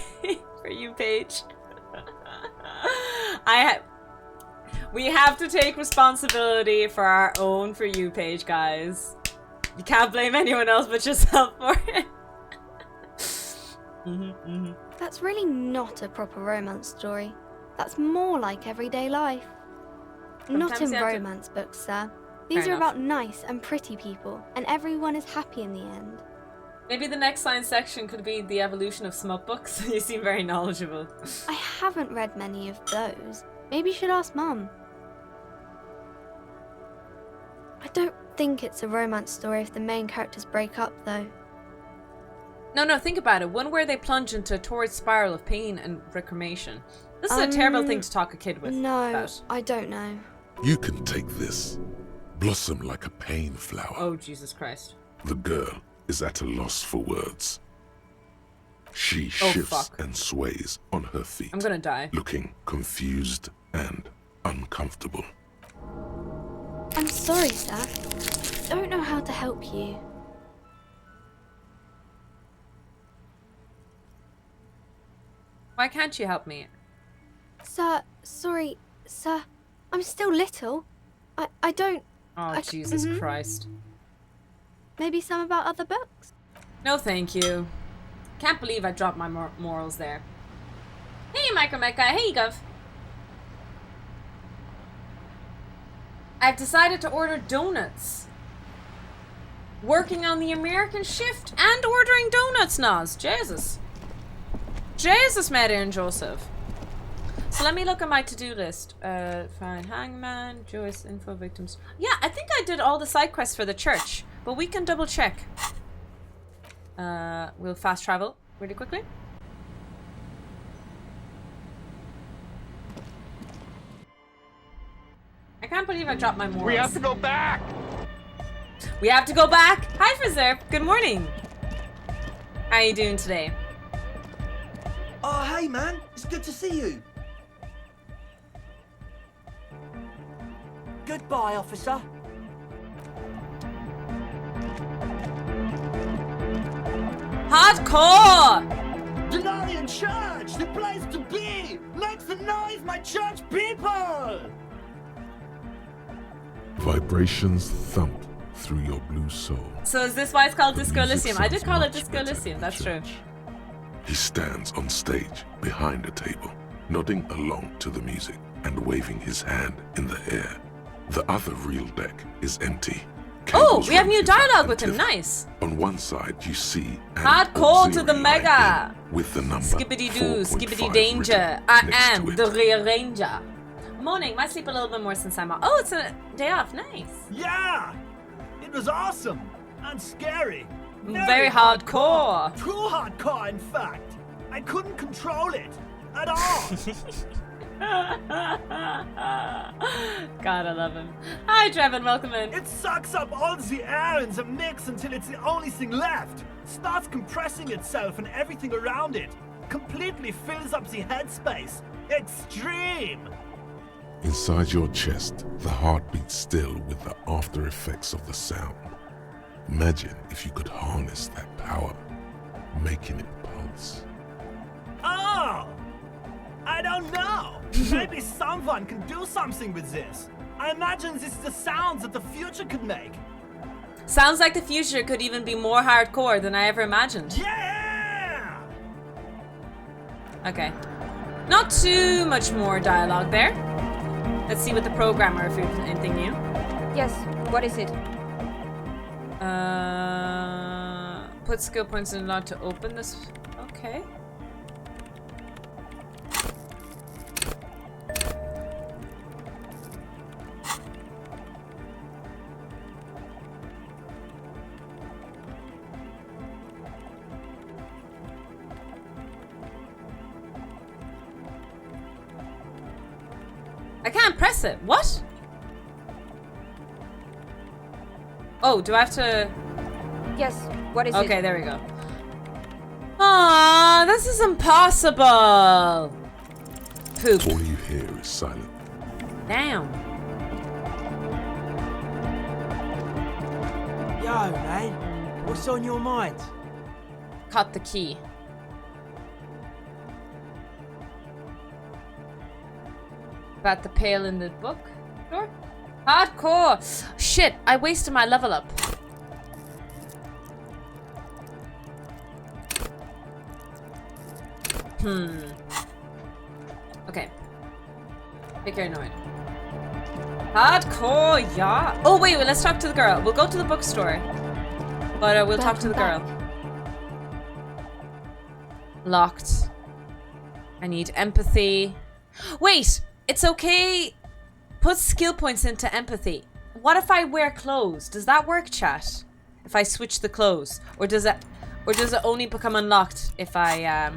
We have to take responsibility for our own For You page, guys. You can't blame anyone else but yourself for it. That's really not a proper romance story. That's more like everyday life. Not in romance books, sir. These are about nice and pretty people, and everyone is happy in the end. Maybe the next science section could be the evolution of smut books. You seem very knowledgeable. I haven't read many of those. Maybe you should ask Mum. I don't think it's a romance story if the main characters break up, though. No, think about it. One where they plunge into a torrid spiral of pain and reclamation. This is a terrible thing to talk a kid with about. I don't know. You can take this. Blossom like a pain flower. Oh, Jesus Christ. The girl is at a loss for words. She shifts and sways on her feet. I'm gonna die. Looking confused and uncomfortable. I'm sorry, sir. I don't know how to help you. Why can't you help me? Sir, sorry, sir. I'm still little. I don't... Oh, Jesus Christ. Maybe some about other books? No, thank you. Can't believe I dropped my morals there. Hey, Micromecha. Hey, Gov. I've decided to order donuts. Working on the American shift and ordering donuts, Nas. Jesus. Jesus, Mary and Joseph. So so let me look at my to-do list. Find Hangman, Joyce, info victims. Yeah, I think I did all the side quests for the church, but we can double check. We'll fast travel really quickly. I can't believe I dropped my morals. We have to go back! We have to go back! Hi, Frizzer! Good morning! How are you doing today? Oh, hey, man. It's good to see you. Goodbye, officer. Hardcore! Denarian Church, the place to be! Make some noise, my church people! Vibrations thump through your blue soul. So is this why it's called Disco music Elysium? I did sounds call it much Disco better Elysium, in that's true. church. He stands on stage behind a table, nodding along to the music and waving his hand in the air. The other real deck is empty. Oh, Cables we have run new to dialogue and with him, to- nice! On one side, you see an Hardcore to the auxiliary line mega! in with the number Skippity-doo, 4.5 skippity danger. written I next am to it. the rearranger. Morning, might sleep a little bit more since I'm off. Oh, it's a day off, nice. Yeah! It was awesome and scary. Very hardcore. Too hardcore, in fact. I couldn't control it at all. God, I love him. Hi, Trevin, welcome in. It sucks up all the air in the mix until it's the only thing left. Starts compressing itself and everything around it. Completely fills up the headspace. Extreme. Inside your chest, the heart beats still with the after effects of the sound. Imagine if you could harness that power, making it pulse. Oh! I don't know. Maybe someone can do something with this. I imagine this is the sounds that the future could make. Sounds like the future could even be more hardcore than I ever imagined. Yeah! Okay. Not too much more dialogue there. Let's see what the programmer, if there's anything new. Yes, what is it? Put skill points in lot to open this. Okay. I can't press it. What? Oh, do I have to... Yes, what is it? Okay, there we go. Ah, this is impossible. Poop. All you hear is silent. Damn. Yo, man. What's on your mind? Cut the key. About the pail in the book? Sure. Hardcore! Shit, I wasted my level up. Okay. Pick your annoyed. Hardcore, yeah. Oh, wait, let's talk to the girl. We'll go to the bookstore. But we'll talk to the girl. Locked. I need empathy. Wait! It's okay. Put skill points into empathy. What if I wear clothes? Does that work, chat? If I switch the clothes? Or does it only become unlocked if I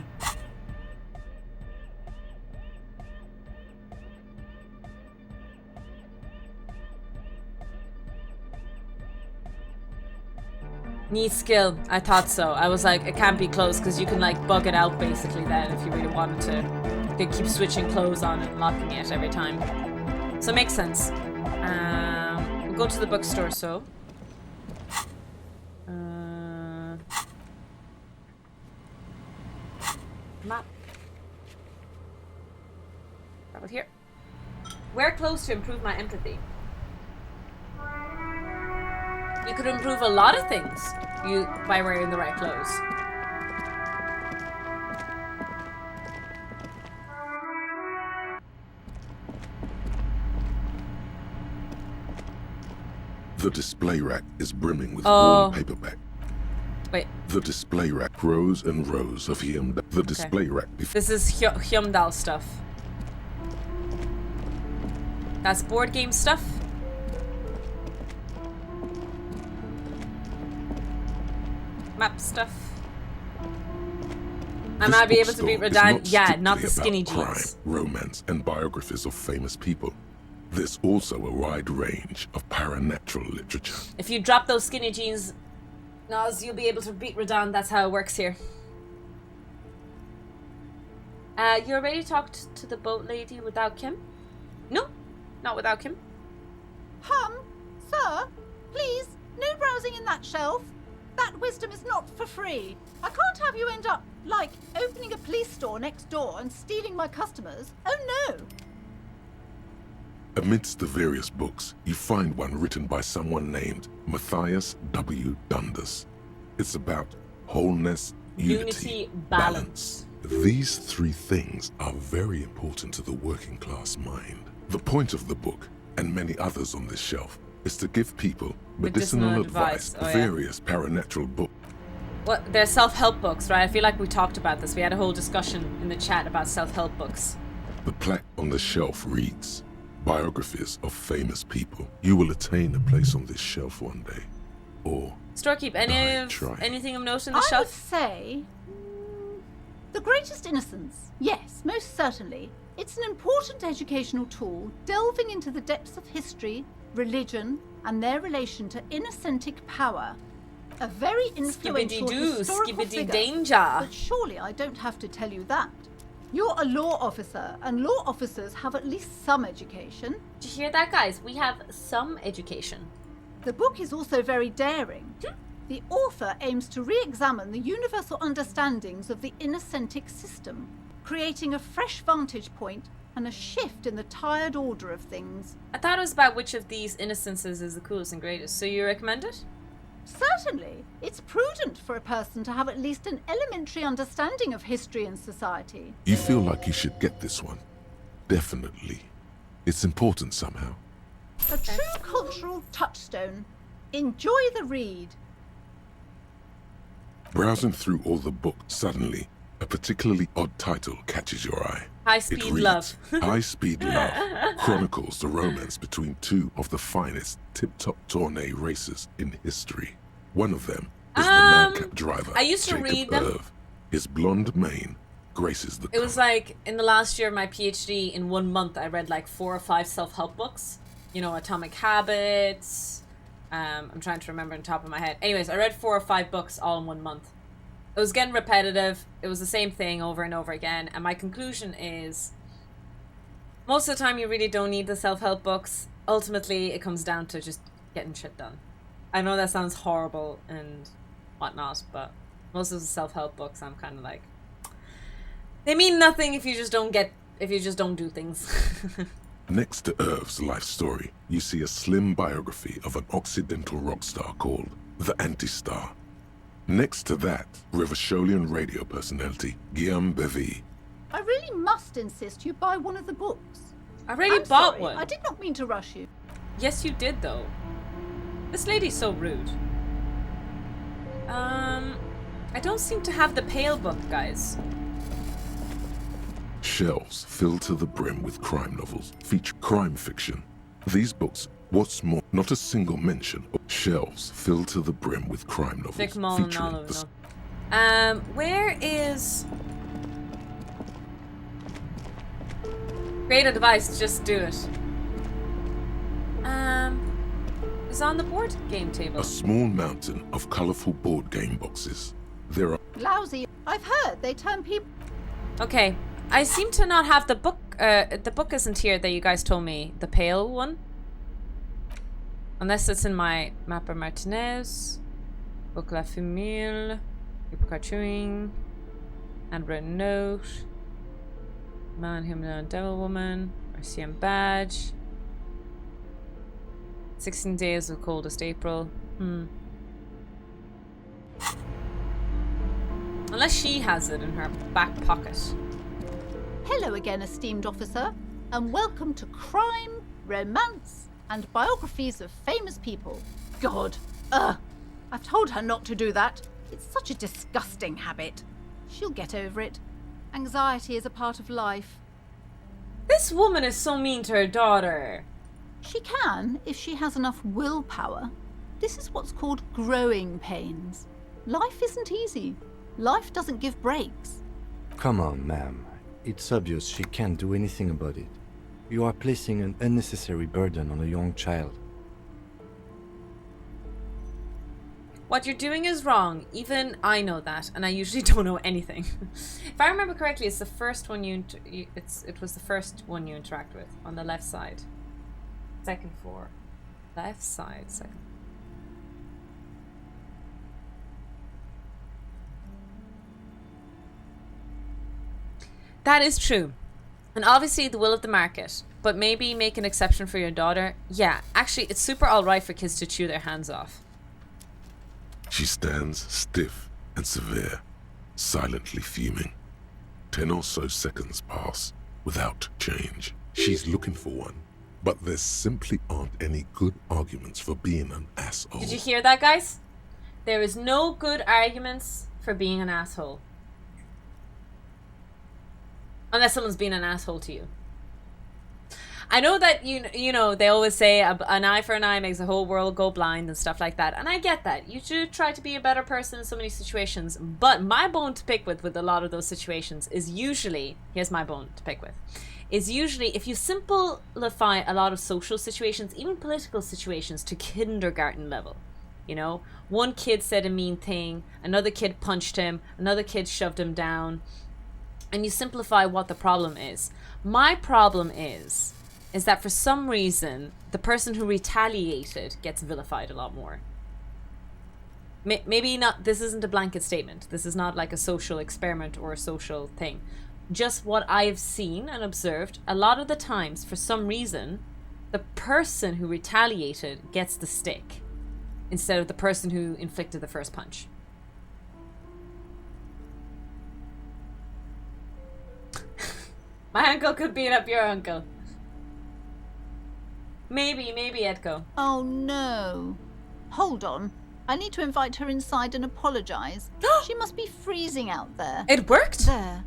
Need skill. I thought so. I was like, it can't be clothes because you can like bug it out basically then if you really wanted to. You could keep switching clothes on and locking it every time. So it makes sense. We'll go to the bookstore, so. Map. Travel here. Wear clothes to improve my empathy. You could improve a lot of things by wearing the right clothes. The display rack is brimming with worn paperback. Wait. The display rack rows and rows of Hyundai. The display rack. This is Hyundai stuff. That's board game stuff. Map stuff. I might be able to beat Radahn. Yeah, not the skinny jeans. Crime, romance, and biographies of famous people. There's also a wide range of paranatural literature. If you drop those skinny jeans, Nas, you'll be able to beat Radahn. That's how it works here. You already talked to the boat lady without Kim? No, not without Kim. Sir, please, no browsing in that shelf. That wisdom is not for free. I can't have you end up, like, opening a police store next door and stealing my customers. Oh no! Amidst the various books, you find one written by someone named Matthias W. Dundas. It's about wholeness, unity, balance. These three things are very important to the working class mind. The point of the book, and many others on this shelf, is to give people medicinal advice, various paranatural books. Well, they're self-help books, right? I feel like we talked about this. We had a whole discussion in the chat about self-help books. The plaque on the shelf reads, biographies of famous people. You will attain a place on this shelf one day. Or Storekeep, anything of note in the I shelf? would say... The Greatest Innocence. Yes, most certainly. It's an important educational tool delving into the depths of history, religion, and their relation to innocentic power. A very influential historical figure. Danger. But surely I don't have to tell you that. You're a law officer, and law officers have at least some education. Did you hear that, guys? We have some education. The book is also very daring. The author aims to re-examine the universal understandings of the innocentic system, creating a fresh vantage point and a shift in the tired order of things. I thought it was about which of these innocences is the coolest and greatest, so you recommend it? Certainly. It's prudent for a person to have at least an elementary understanding of history and society. you feel like you should get this one. Definitely. It's important somehow. A true cultural touchstone. Enjoy the read. Browsing through all the books, suddenly, a particularly odd title catches your eye. High Speed Love. High Speed Love chronicles the romance between two of the finest tip-top tourney racers in history. One of them is the madcap driver, I used to Jacob read them. Irv. His blonde mane graces the It was like, in the last year of my PhD, in 1 month, I read like 4 or 5 self-help books. You know, Atomic Habits. I'm trying to remember on top of my head. Anyways, I read 4 or 5 books all in 1 month. It was getting repetitive. It was the same thing over and over again. And my conclusion is, most of the time you really don't need the self-help books. Ultimately, it comes down to just getting shit done. I know that sounds horrible and whatnot, but most of the self-help books, I'm kind of like, they mean nothing if you just don't do things. Next to Irv's life story, you see a slim biography of an Occidental rock star called The Anti-Star. Next to that, Revacholian radio personality Guillaume Bevy. I really must insist you buy one of the books. I already I'm bought sorry, one. I did not mean to rush you. Yes, you did, though. This lady's so rude. I don't seem to have the Pale book, guys. Shelves filled to the brim with crime novels, feature crime fiction. These books, what's more, not a single mention of shelves filled to the brim with crime novels Vic Mullen, featuring all the... over. Where is... Great advice, just do it. It's on the board game table. A small mountain of colorful board game boxes. There are... Lousy. I've heard they turn people... Okay, I seem to not have the book. The book isn't here that you guys told me. The Pale one. Unless it's in my Mapper Martinez. Book La Femelle. Paper Chewing. Handwritten Note. Man, Human and Devil Woman. RCM Badge. 16 Days of Coldest April. Unless she has it in her back pocket. Hello again, esteemed officer, and welcome to Crime, Romance, and Biographies of Famous People. God, I've told her not to do that. It's such a disgusting habit. She'll get over it. Anxiety is a part of life. This woman is so mean to her daughter. She can, if she has enough willpower. This is what's called growing pains. Life isn't easy. Life doesn't give breaks. Come on, ma'am. It's obvious she can't do anything about it. You are placing an unnecessary burden on a young child. What you're doing is wrong. Even I know that, and I usually don't know anything. If I remember correctly, it's the first one it was the first one you interact with on the left side. Second floor. Left side, second. That is true. And obviously the will of the market. But maybe make an exception for your daughter. Yeah, actually, it's super alright for kids to chew their hands off. She stands stiff and severe, silently fuming. 10 or so seconds pass without change. She's looking for one, but there simply aren't any good arguments for being an asshole. Did you hear that, guys? There is no good arguments for being an asshole. Unless someone's being an asshole to you. I know that, you know, they always say an eye for an eye makes the whole world go blind and stuff like that. And I get that. You should try to be a better person in so many situations. But my bone to pick with a lot of those situations is usually, here's my bone to pick with, is usually if you simplify a lot of social situations, even political situations, to kindergarten level. You know, one kid said a mean thing, another kid punched him, another kid shoved him down. And you simplify what the problem is. My problem is that for some reason, the person who retaliated gets vilified a lot more. Maybe not, this isn't a blanket statement. This is not like a social experiment or a social thing. Just what I've seen and observed, a lot of the times, for some reason, the person who retaliated gets the stick instead of the person who inflicted the first punch. My uncle could beat up your uncle. Maybe, Edko. Oh no. Hold on. I need to invite her inside and apologise. She must be freezing out there. It worked? There.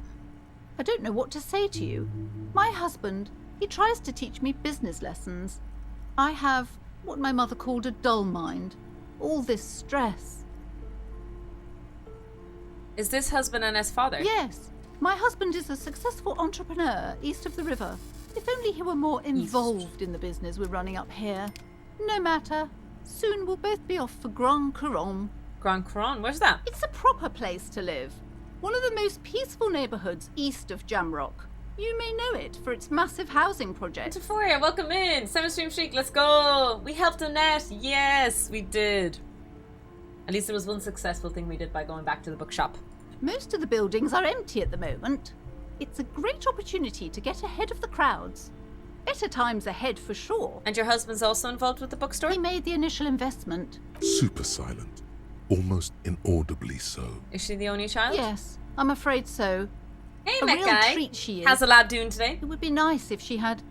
I don't know what to say to you. My husband, he tries to teach me business lessons. I have what my mother called a dull mind. All this stress. Is this husband Anna's father? Yes. My husband is a successful entrepreneur east of the river. If only he were more involved in the business we're running up here. No matter. Soon we'll both be off for Grand Couronne. Grand Couronne? Where's that? It's a proper place to live. One of the most peaceful neighbourhoods east of Jamrock. You may know it for its massive housing project. Euphoria, welcome in. Seven Stream Chic, let's go. We helped Annette. Yes, we did. At least there was one successful thing we did by going back to the bookshop. Most of the buildings are empty at the moment. It's a great opportunity to get ahead of the crowds. Better times ahead for sure. And your husband's also involved with the bookstore? He made the initial investment. Super silent. Almost inaudibly so. Is she the only child? Yes, I'm afraid so. Hey, a real guy. treat she is. How's the lab doing today? It would be nice if she had...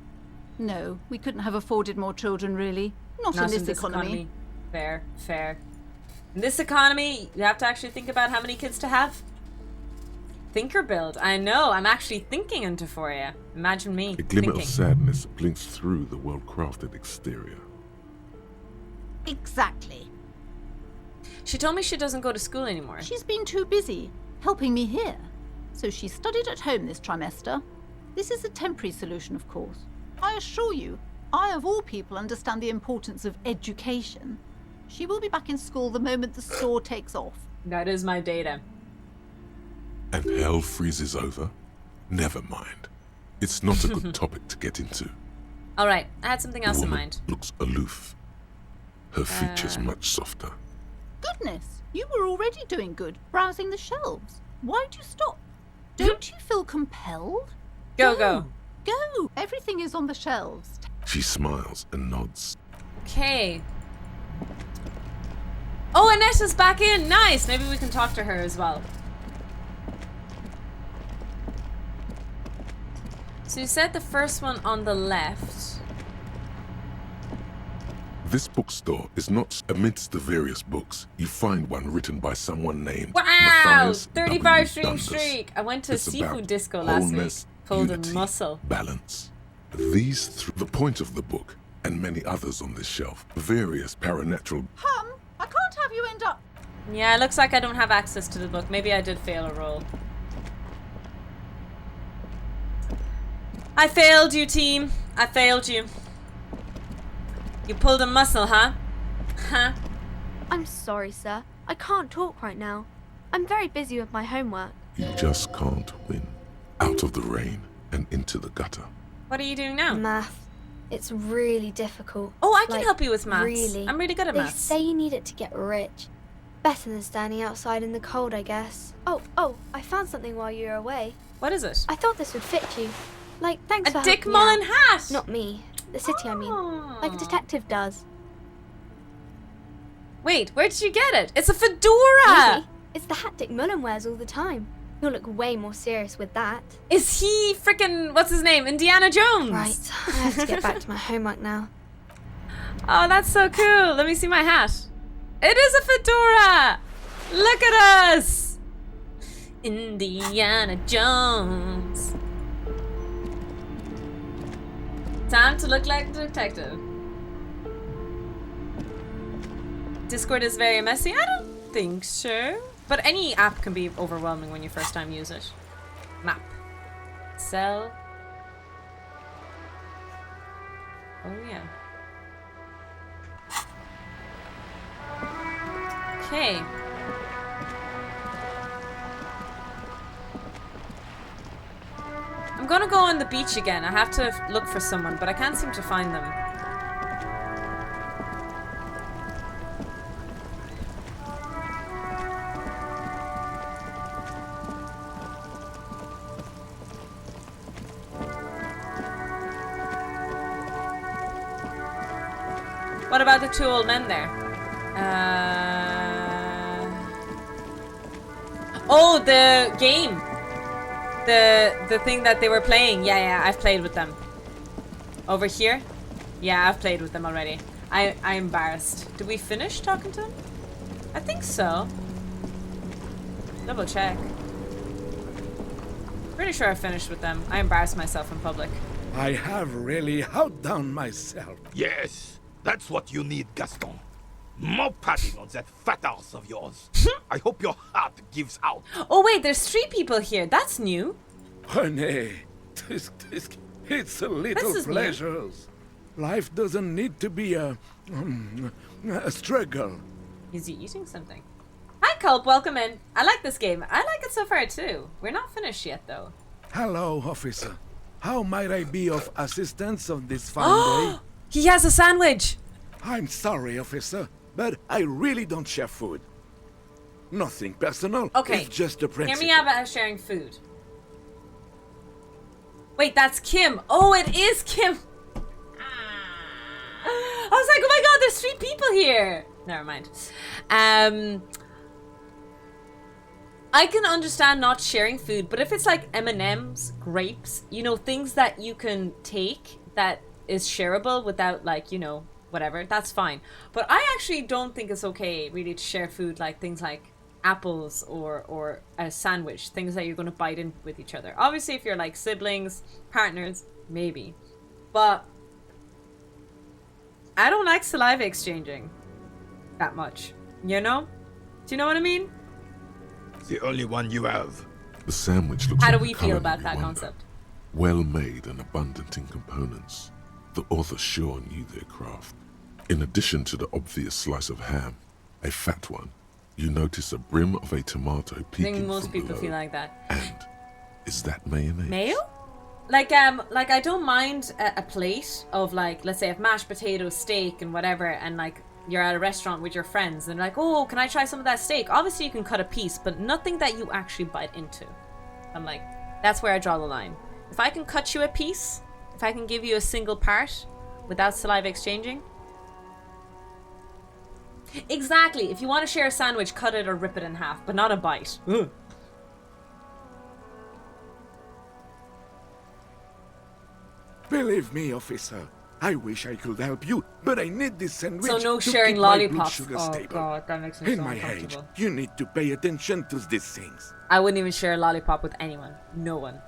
No, we couldn't have afforded more children, really. Not in this economy. Fair, fair. In this economy, you have to actually think about how many kids to have. Thinker build. I know. I'm actually thinking into Euphoria. Imagine me A glimmer thinking. of sadness blinks through the well-crafted exterior. Exactly. She told me she doesn't go to school anymore. She's been too busy helping me here. So she studied at home this trimester. This is a temporary solution, of course. I assure you, I of all people understand the importance of education. She will be back in school the moment the store takes off. That is my data. And hell freezes over? Never mind. It's not a good topic to get into. Alright, I had something else in mind. Looks aloof. Her features much softer. Goodness, you were already doing good, browsing the shelves. Why'd you stop? Don't you feel compelled? Go. Go! Everything is on the shelves. She smiles and nods. Okay. Oh, Annette is back in! Nice! Maybe we can talk to her as well. So you said the first one on the left. This bookstore is not amidst the various books. You find one written by someone named Wow! Matthias 35 W. stream Dundas. streak! I went to a It's seafood about disco last week. wholeness, Pulled a unity, muscle. balance. The point of the book, and many others on this shelf. Various paranatural... Hum, I can't have you end up... Yeah, it looks like I don't have access to the book. Maybe I did fail a roll. I failed you, team. I failed you. You pulled a muscle, huh? Huh? I'm sorry, sir. I can't talk right now. I'm very busy with my homework. You just can't win. Out of the rain and into the gutter. What are you doing now? Math. It's really difficult. Oh, I can Like, help you with maths. Really. I'm really good at They maths. say you need it to get rich. Better than standing outside in the cold, I guess. Oh, I found something while you were away. What is it? I thought this would fit you. Like, thanks for A Dick helping me Mullen out. hat! Not me. The city, I mean. Like a detective does. Wait, where did you get it? It's a fedora! Easy. It's the hat Dick Mullen wears all the time. He'll look way more serious with that. Is he frickin', what's his name, Indiana Jones? Right, I have to get back to my homework now. Oh, that's so cool. Let me see my hat. It is a fedora! Look at us! Indiana Jones. Time to look like a detective. Discord is very messy. I don't think so. But any app can be overwhelming when you first time use it. Map. Sell. Oh yeah. Okay. I'm gonna go on the beach again. I have to look for someone, but I can't seem to find them. What about the two old men there? Oh, the game. The thing that they were playing. Yeah, I've played with them. Over here? Yeah, I've played with them already. I'm embarrassed. Did we finish talking to them? I think so. Double check. Pretty sure I finished with them. I embarrassed myself in public. I have really outdone myself. Yes, that's what you need, Gaston. More patting on that fat ass of yours. I hope your heart gives out. Oh wait, there's 3 people here. That's new. Honey, it's a little This is pleasures. Life doesn't need to be a struggle. Is he eating something? Hi, Culp. Welcome in. I like this game. I like it so far too. We're not finished yet, though. Hello, officer. How might I be of assistance on this fine day? He has a sandwich. I'm sorry, officer, but I really don't share food. Nothing personal. Okay. It's just a principle. Hear me out about sharing food. Wait, that's Kim. Oh, it is Kim. I was like, oh my god, there's 3 people here. Never mind. I can understand not sharing food, but if it's like M&Ms, grapes, you know, things that you can take that is shareable without, like, you know, whatever, that's fine. But I actually don't think it's okay really to share food, like things like apples or a sandwich, things that you're going to bite in with each other. Obviously, if you're like siblings, partners, maybe. But I don't like saliva exchanging that much, you know? Do you know what I mean? The only one you have. The sandwich looks How do like we a feel culinary about that wonder. concept? Well made and abundant in components. The author sure knew their craft. In addition to the obvious slice of ham, a fat one, you notice a brim of a tomato I peeking think most from people below. feel like that. And is that mayonnaise? Mayo? Like I don't mind a plate of, like, let's say, of mashed potatoes, steak, and whatever, and like you're at a restaurant with your friends, and they're like, oh, can I try some of that steak? Obviously, you can cut a piece, but nothing that you actually bite into. I'm like, that's where I draw the line. If I can cut you a piece, if I can give you a single part without saliva exchanging. Exactly. If you want to share a sandwich, cut it or rip it in half, but not a bite. Ugh. Believe me, officer. I wish I could help you, but I need this sandwich So no to sharing keep my blood lollipops. sugar Oh stable. god, that makes me In so my age, uncomfortable. you need to pay attention to these things. I wouldn't even share a lollipop with anyone. No one.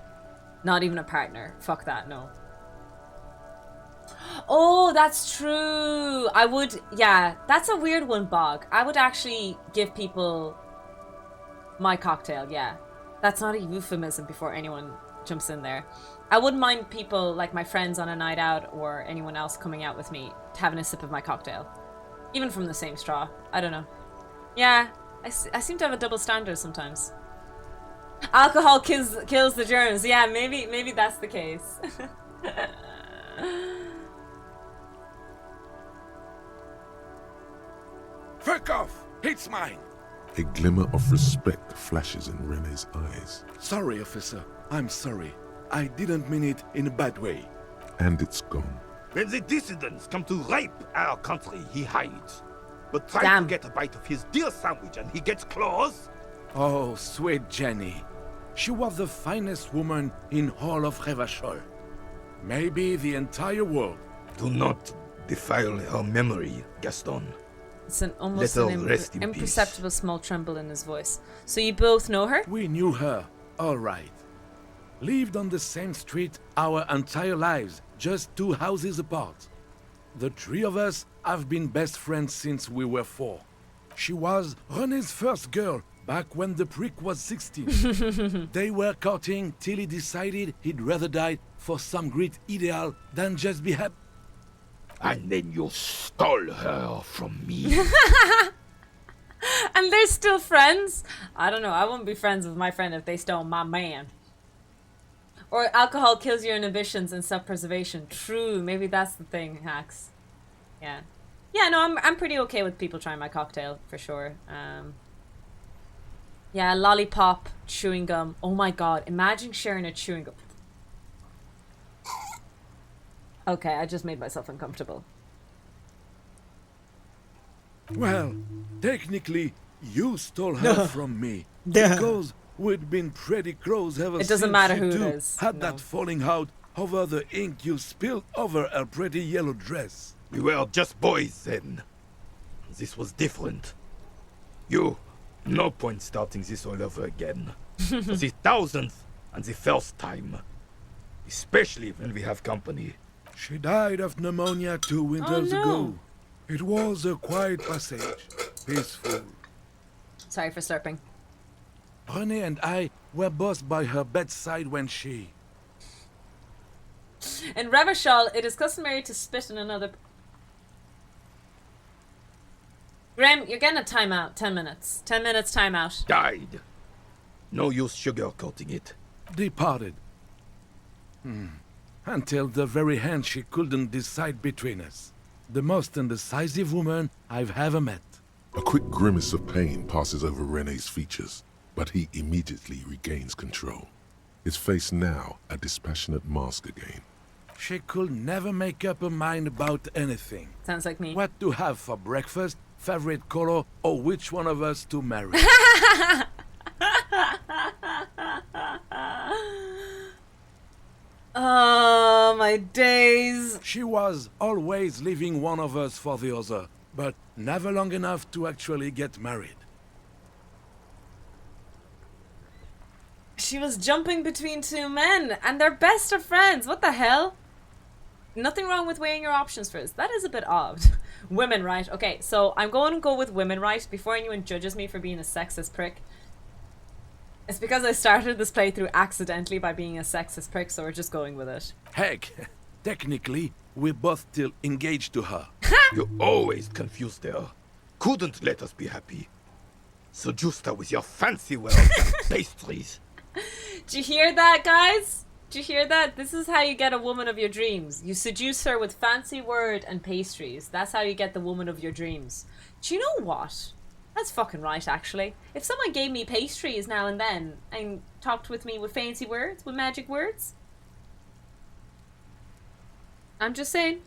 Not even a partner. Fuck that, no. Oh, that's true. I would, yeah, that's a weird one, Bog. I would actually give people my cocktail, yeah. That's not a euphemism before anyone jumps in there. I wouldn't mind people, like my friends on a night out or anyone else coming out with me, having a sip of my cocktail. Even from the same straw. I don't know. Yeah, I seem to have a double standard sometimes. Alcohol kills the germs. Yeah, maybe that's the case. Fuck off! It's mine! A glimmer of respect flashes in Rene's eyes. Sorry, officer. I'm sorry. I didn't mean it in a bad way. And it's gone. When the dissidents come to rape our country, he hides. But try to get a bite of his deer sandwich and he gets claws? Oh, sweet Jenny. She was the finest woman in all of Revachol. Maybe the entire world. Do not defile her memory, Gaston. It's an almost Let her an rest in imperceptible small tremble in his voice. So you both know her? We knew her, all right. Lived on the same street our entire lives, just 2 houses apart. The 3 of us have been best friends since we were 4. She was René's first girl, back when the prick was 16. They were courting till he decided he'd rather die for some great ideal than just be happy. And then you stole her from me. And they're still friends? I don't know. I wouldn't be friends with my friend if they stole my man. Or alcohol kills your inhibitions and self-preservation. True. Maybe that's the thing, Hacks. Yeah. Yeah, no, I'm pretty okay with people trying my cocktail, for sure. Yeah, lollipop, chewing gum. Oh my god, imagine sharing a chewing gum. Okay, I just made myself uncomfortable. Well, technically, you stole her from me. Because we'd been pretty close ever since It doesn't matter you who it two is. had No. that falling out over the ink you spilled over her pretty yellow dress. We were just boys then. This was different. You, no point starting this all over again. For the 1000th and the first time. Especially when we have company. She died of pneumonia 2 winters no. ago. It was a quiet passage, peaceful. Sorry for slurping. René and I were both by her bedside when she... In Revachol, it is customary to spit in another... Graham, you're getting a timeout. 10 minutes. 10 minutes timeout. Died. No use sugarcoating it. Departed. Until the very hand she couldn't decide between us. The most indecisive woman I've ever met. A quick grimace of pain passes over René's features, but he immediately regains control. His face now a dispassionate mask again. She could never make up her mind about anything. Sounds like me. What to have for breakfast, favorite color, or which one of us to marry. Oh, my days. She was always leaving one of us for the other, but never long enough to actually get married. She was jumping between 2 men, and they're best of friends. What the hell? Nothing wrong with weighing your options first. That is a bit odd. Women, right? Okay, so I'm going to go with women, right? Before anyone judges me for being a sexist prick. It's because I started this playthrough accidentally by being a sexist prick, so we're just going with it. Heck, technically, we're both still engaged to her. You always confused her. Couldn't let us be happy. Seduced her with your fancy words and pastries. Did you hear that, guys? Did you hear that? This is how you get a woman of your dreams. You seduce her with fancy word and pastries. That's how you get the woman of your dreams. Do you know what? That's fucking right, actually. If someone gave me pastries now and then and talked with me with fancy words, with magic words, I'm just saying.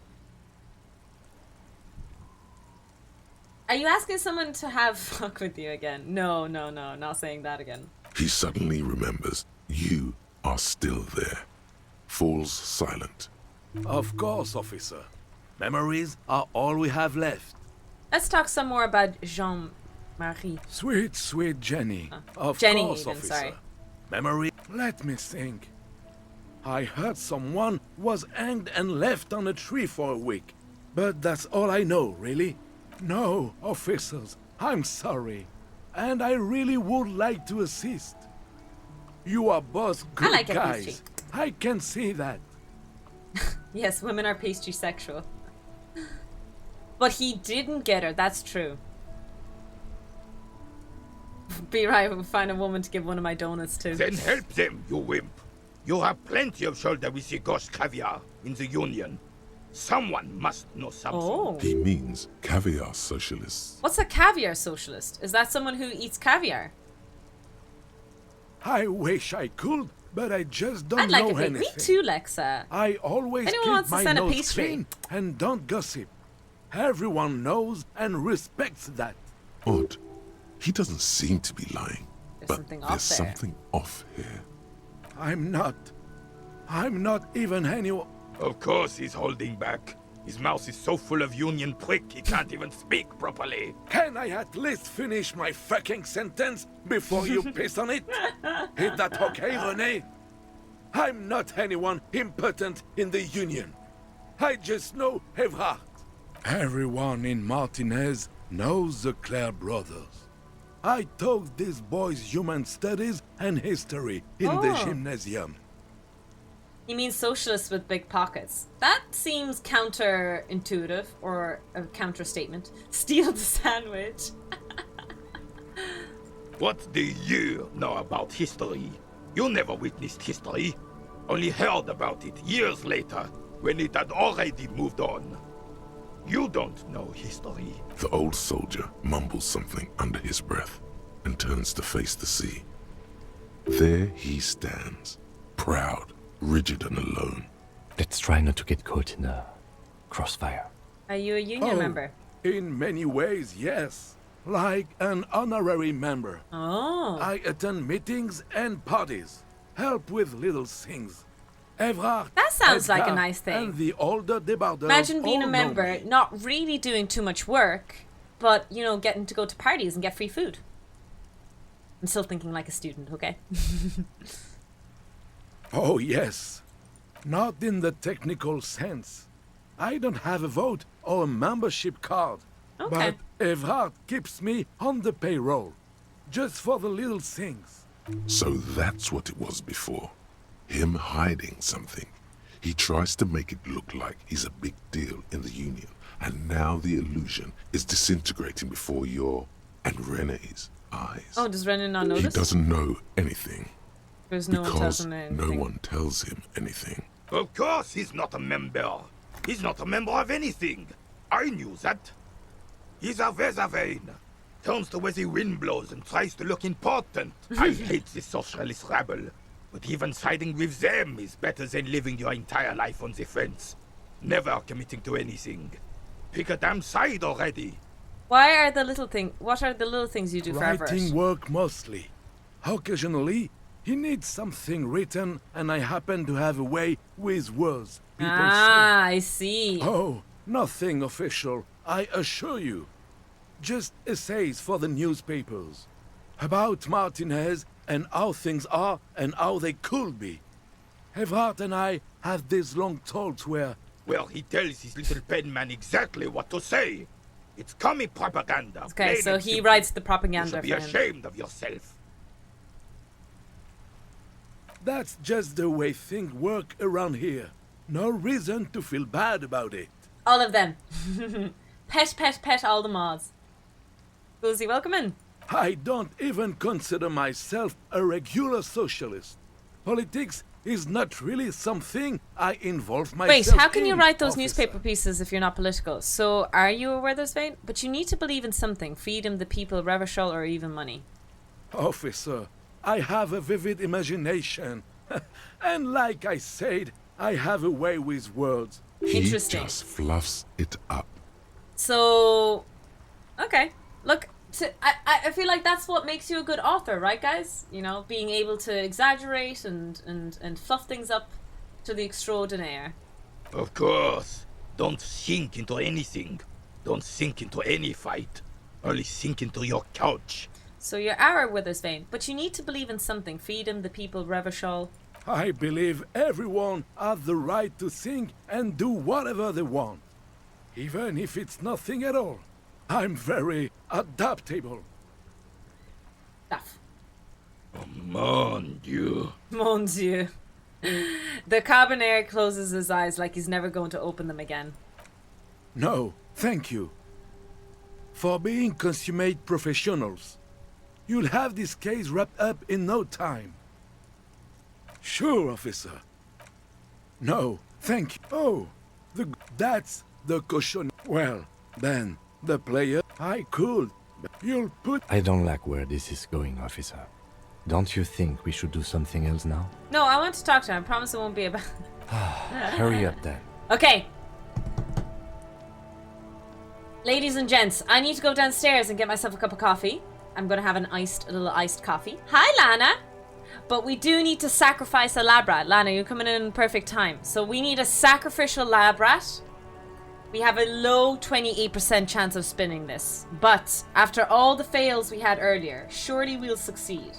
Are you asking someone to have fuck with you again? No, not saying that again. He suddenly remembers you are still there. Falls silent. Of course, officer. Memories are all we have left. Let's talk some more about Jean-Marie. Sweet, sweet Jenny. Of Jenny course, even, officer. sorry. Memory. Let me think. I heard someone was hanged and left on a tree for a week. But that's all I know, really. No, officers, I'm sorry. And I really would like to assist. You are both good like a guys. pastry. I can see that. Yes, women are pastry sexual. But he didn't get her, that's true. Be right, we'll find a woman to give one of my donuts to. Then help them, you wimp. You have plenty of shoulder with the ghost caviar in the Union. Someone must know something. Oh. He means caviar socialists. What's a caviar socialist? Is that someone who eats caviar? I wish I could, but I just don't I'd like know a bit. anything. Me too, Lexa. I always Anyone keep wants to my send a nose pastry? clean and don't gossip. Everyone knows and respects that. Odd. He doesn't seem to be lying. But something there's off there. something off here. I'm not even anyone. Of course he's holding back. His mouth is so full of Union prick he can't even speak properly. Can I at least finish my fucking sentence before you piss on it? Is that okay, Rene? I'm not anyone impotent in the Union. I just know Evrard. Everyone in Martinez knows the Clare brothers. I taught these boys human studies and history in the gymnasium. He means socialists with big pockets. That seems counterintuitive, or a counter statement. Steal the sandwich. What do you know about history? You never witnessed history. Only heard about it years later, when it had already moved on. You don't know history. The old soldier mumbles something under his breath and turns to face the sea. There he stands, proud, rigid and alone. Let's try not to get caught in a crossfire. Are you a union member? In many ways, yes. Like an honorary member. Oh. I attend meetings and parties. Help with little things. Evrard, That sounds like a Edgar, nice thing. And the older debarders Imagine being all a know member, me. not really doing too much work, but, you know, getting to go to parties and get free food. I'm still thinking like a student, okay? Oh, yes. Not in the technical sense. I don't have a vote or a membership card. Okay. But Evrard keeps me on the payroll. Just for the little things. So that's what it was before. Him hiding something. He tries to make it look like he's a big deal in the Union. And now the illusion is disintegrating before your and Rene's eyes. Oh, does Renan not notice? He doesn't know anything. There's no one tells Because him anything. no one tells him anything. Of course he's not a member. He's not a member of anything. I knew that. He's a Vezavain. Turns to where the wind blows and tries to look important. I hate this socialist rabble. But even siding with them is better than living your entire life on the fence. Never committing to anything. Pick a damn side already. What are the little things you do for Writing Everett? work mostly. Occasionally, he needs something written, and I happen to have a way with words. People say. I see. Oh, nothing official, I assure you. Just essays for the newspapers. About Martinez and how things are and how they could be. Evrard and I had these long talks where... Well, he tells his little pen man exactly what to say. It's commie propaganda. Okay, plain so and he simple. writes the You propaganda should be for him. ashamed of yourself. That's just the way things work around here. No reason to feel bad about it. All of them. Pet all the mods. Coolsy, welcome in. I don't even consider myself a regular socialist. Politics is not really something I involve myself Wait, how can you in, write those officer. newspaper pieces if you're not political? So, are you aware there's vein? But you need to believe in something. Freedom, the people, Revachol, or even money. Officer, I have a vivid imagination. And like I said, I have a way with words. Interesting. He just fluffs it up. So, okay. Look, I feel like that's what makes you a good author, right, guys? You know, being able to exaggerate and fluff things up to the extraordinaire. Of course. Don't sink into anything. Don't sink into any fight. Only sink into your couch. So you're our Withersvein, but you need to believe in something. Freedom, the people, Revachol. I believe everyone has the right to think and do whatever they want, even if it's nothing at all. I'm very adaptable. Stuff. Mon Dieu. Mon Dieu. The carbonaire closes his eyes like he's never going to open them again. No, thank you. For being consummate professionals, you'll have this case wrapped up in no time. Sure, officer. No, thank you. Oh, that's the caution. Well, then, the player, I could. You'll put... I don't like where this is going, officer. Don't you think we should do something else now? No, I want to talk to him. I promise it won't be about... Hurry up then. Okay. Ladies and gents, I need to go downstairs and get myself a cup of coffee. I'm going to have a little iced coffee. Hi, Lana. But we do need to sacrifice a lab rat. Lana, you're coming in perfect time. So we need a sacrificial lab rat. We have a low 28% chance of spinning this. But after all the fails we had earlier, surely we'll succeed.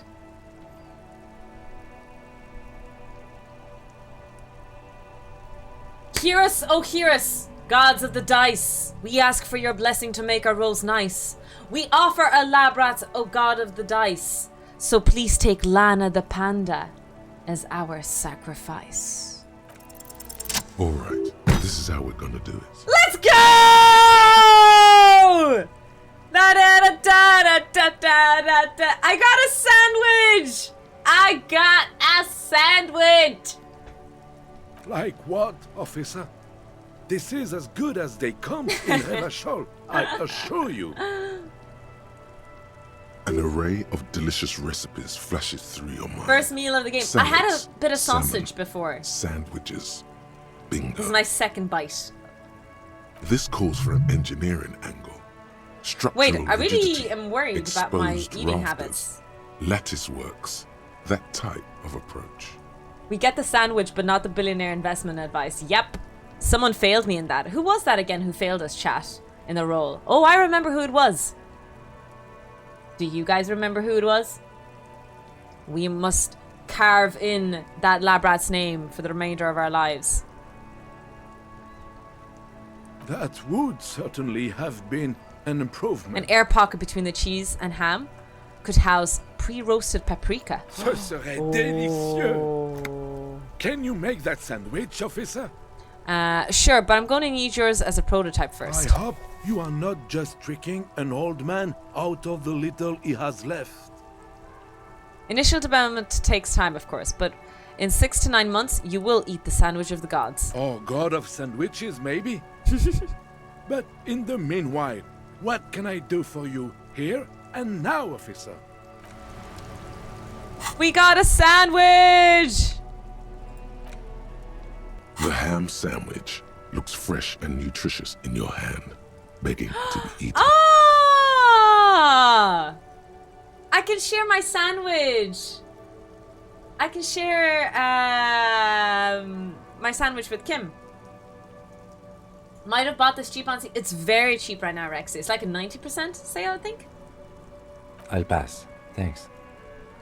Hear us, oh hear us, gods of the dice. We ask for your blessing to make our rolls nice. We offer a lab rat, oh god of the dice. So please take Lana the panda as our sacrifice. Alright, this is how we're gonna do it. Let's go! Da da da da da da da da. I got a sandwich! I got a sandwich! Like what, officer? This is as good as they come in Revachol, I assure you. An array of delicious recipes flashes through your mind. First meal of the game. Salads, I had a bit of sausage salmon, before. Sandwiches. This Bingo. is my second bite. This calls for an engineering angle. Structural Wait, I really rigidity, am worried about my exposed eating rafters, habits. Lattice works. That type of approach. We get the sandwich, but not the billionaire investment advice. Yep. Someone failed me in that. Who was that again who failed us, chat, in the role? Oh, I remember who it was. Do you guys remember who it was? We must carve in that lab rat's name for the remainder of our lives. That would certainly have been an improvement. An air pocket between the cheese and ham could house pre-roasted paprika. Ce serait délicieux. Can you make that sandwich, officer? Sure, but I'm going to need yours as a prototype first. I hope you are not just tricking an old man out of the little he has left. Initial development takes time, of course, but in 6 to 9 months, you will eat the sandwich of the gods. Oh, god of sandwiches, maybe? But in the meanwhile, what can I do for you here and now, officer? We got a sandwich! The ham sandwich looks fresh and nutritious in your hand, begging to be eaten. Ah! I can share my sandwich. I can share my sandwich with Kim. Might have bought this cheap on... It's very cheap right now, Rexy. It's like a 90% sale, I think. I'll pass. Thanks.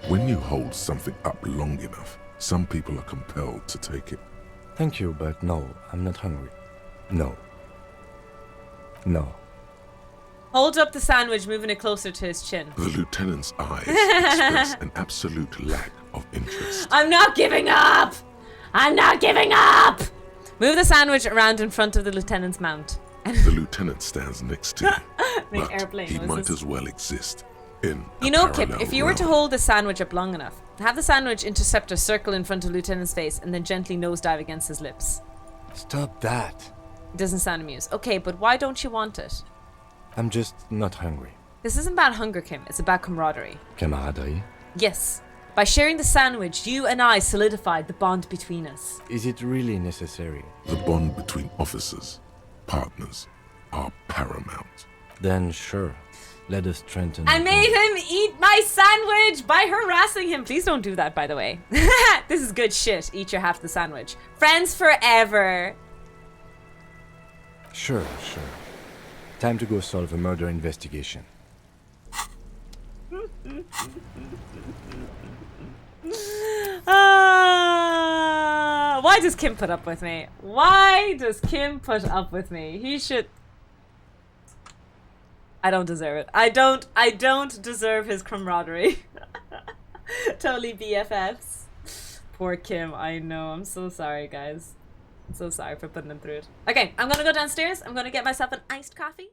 When you hold something up long enough, some people are compelled to take it. Thank you, but no, I'm not hungry. No. No. Hold up the sandwich, moving it closer to his chin. The lieutenant's eyes express an absolute lack of interest. I'm not giving up! I'm not giving up! Move the sandwich around in front of the lieutenant's mount. The lieutenant stands next to you, Like but airplane, he was might this? as well exist in You know, Kip, if you were to hold the sandwich up long enough, have the sandwich interceptor circle in front of Lieutenant's face and then gently nosedive against his lips. Stop that. It doesn't sound amused. Okay, but why don't you want it? I'm just not hungry. This isn't about hunger, Kim. It's about camaraderie. Camaraderie? Yes. By sharing the sandwich, you and I solidified the bond between us. Is it really necessary? The bond between officers, partners, are paramount. Then sure. Let us strengthen. I made him eat my sandwich by harassing him. Please don't do that, by the way. This is good shit. Eat your half the sandwich. Friends forever. Sure. Time to go solve a murder investigation. Ah. Why does Kim put up with me? Why does Kim put up with me? He should... I don't deserve it. I don't deserve his camaraderie. Totally BFFs. Poor Kim, I know. I'm so sorry, guys. I'm so sorry for putting him through it. Okay, I'm gonna go downstairs. I'm gonna get myself an iced coffee.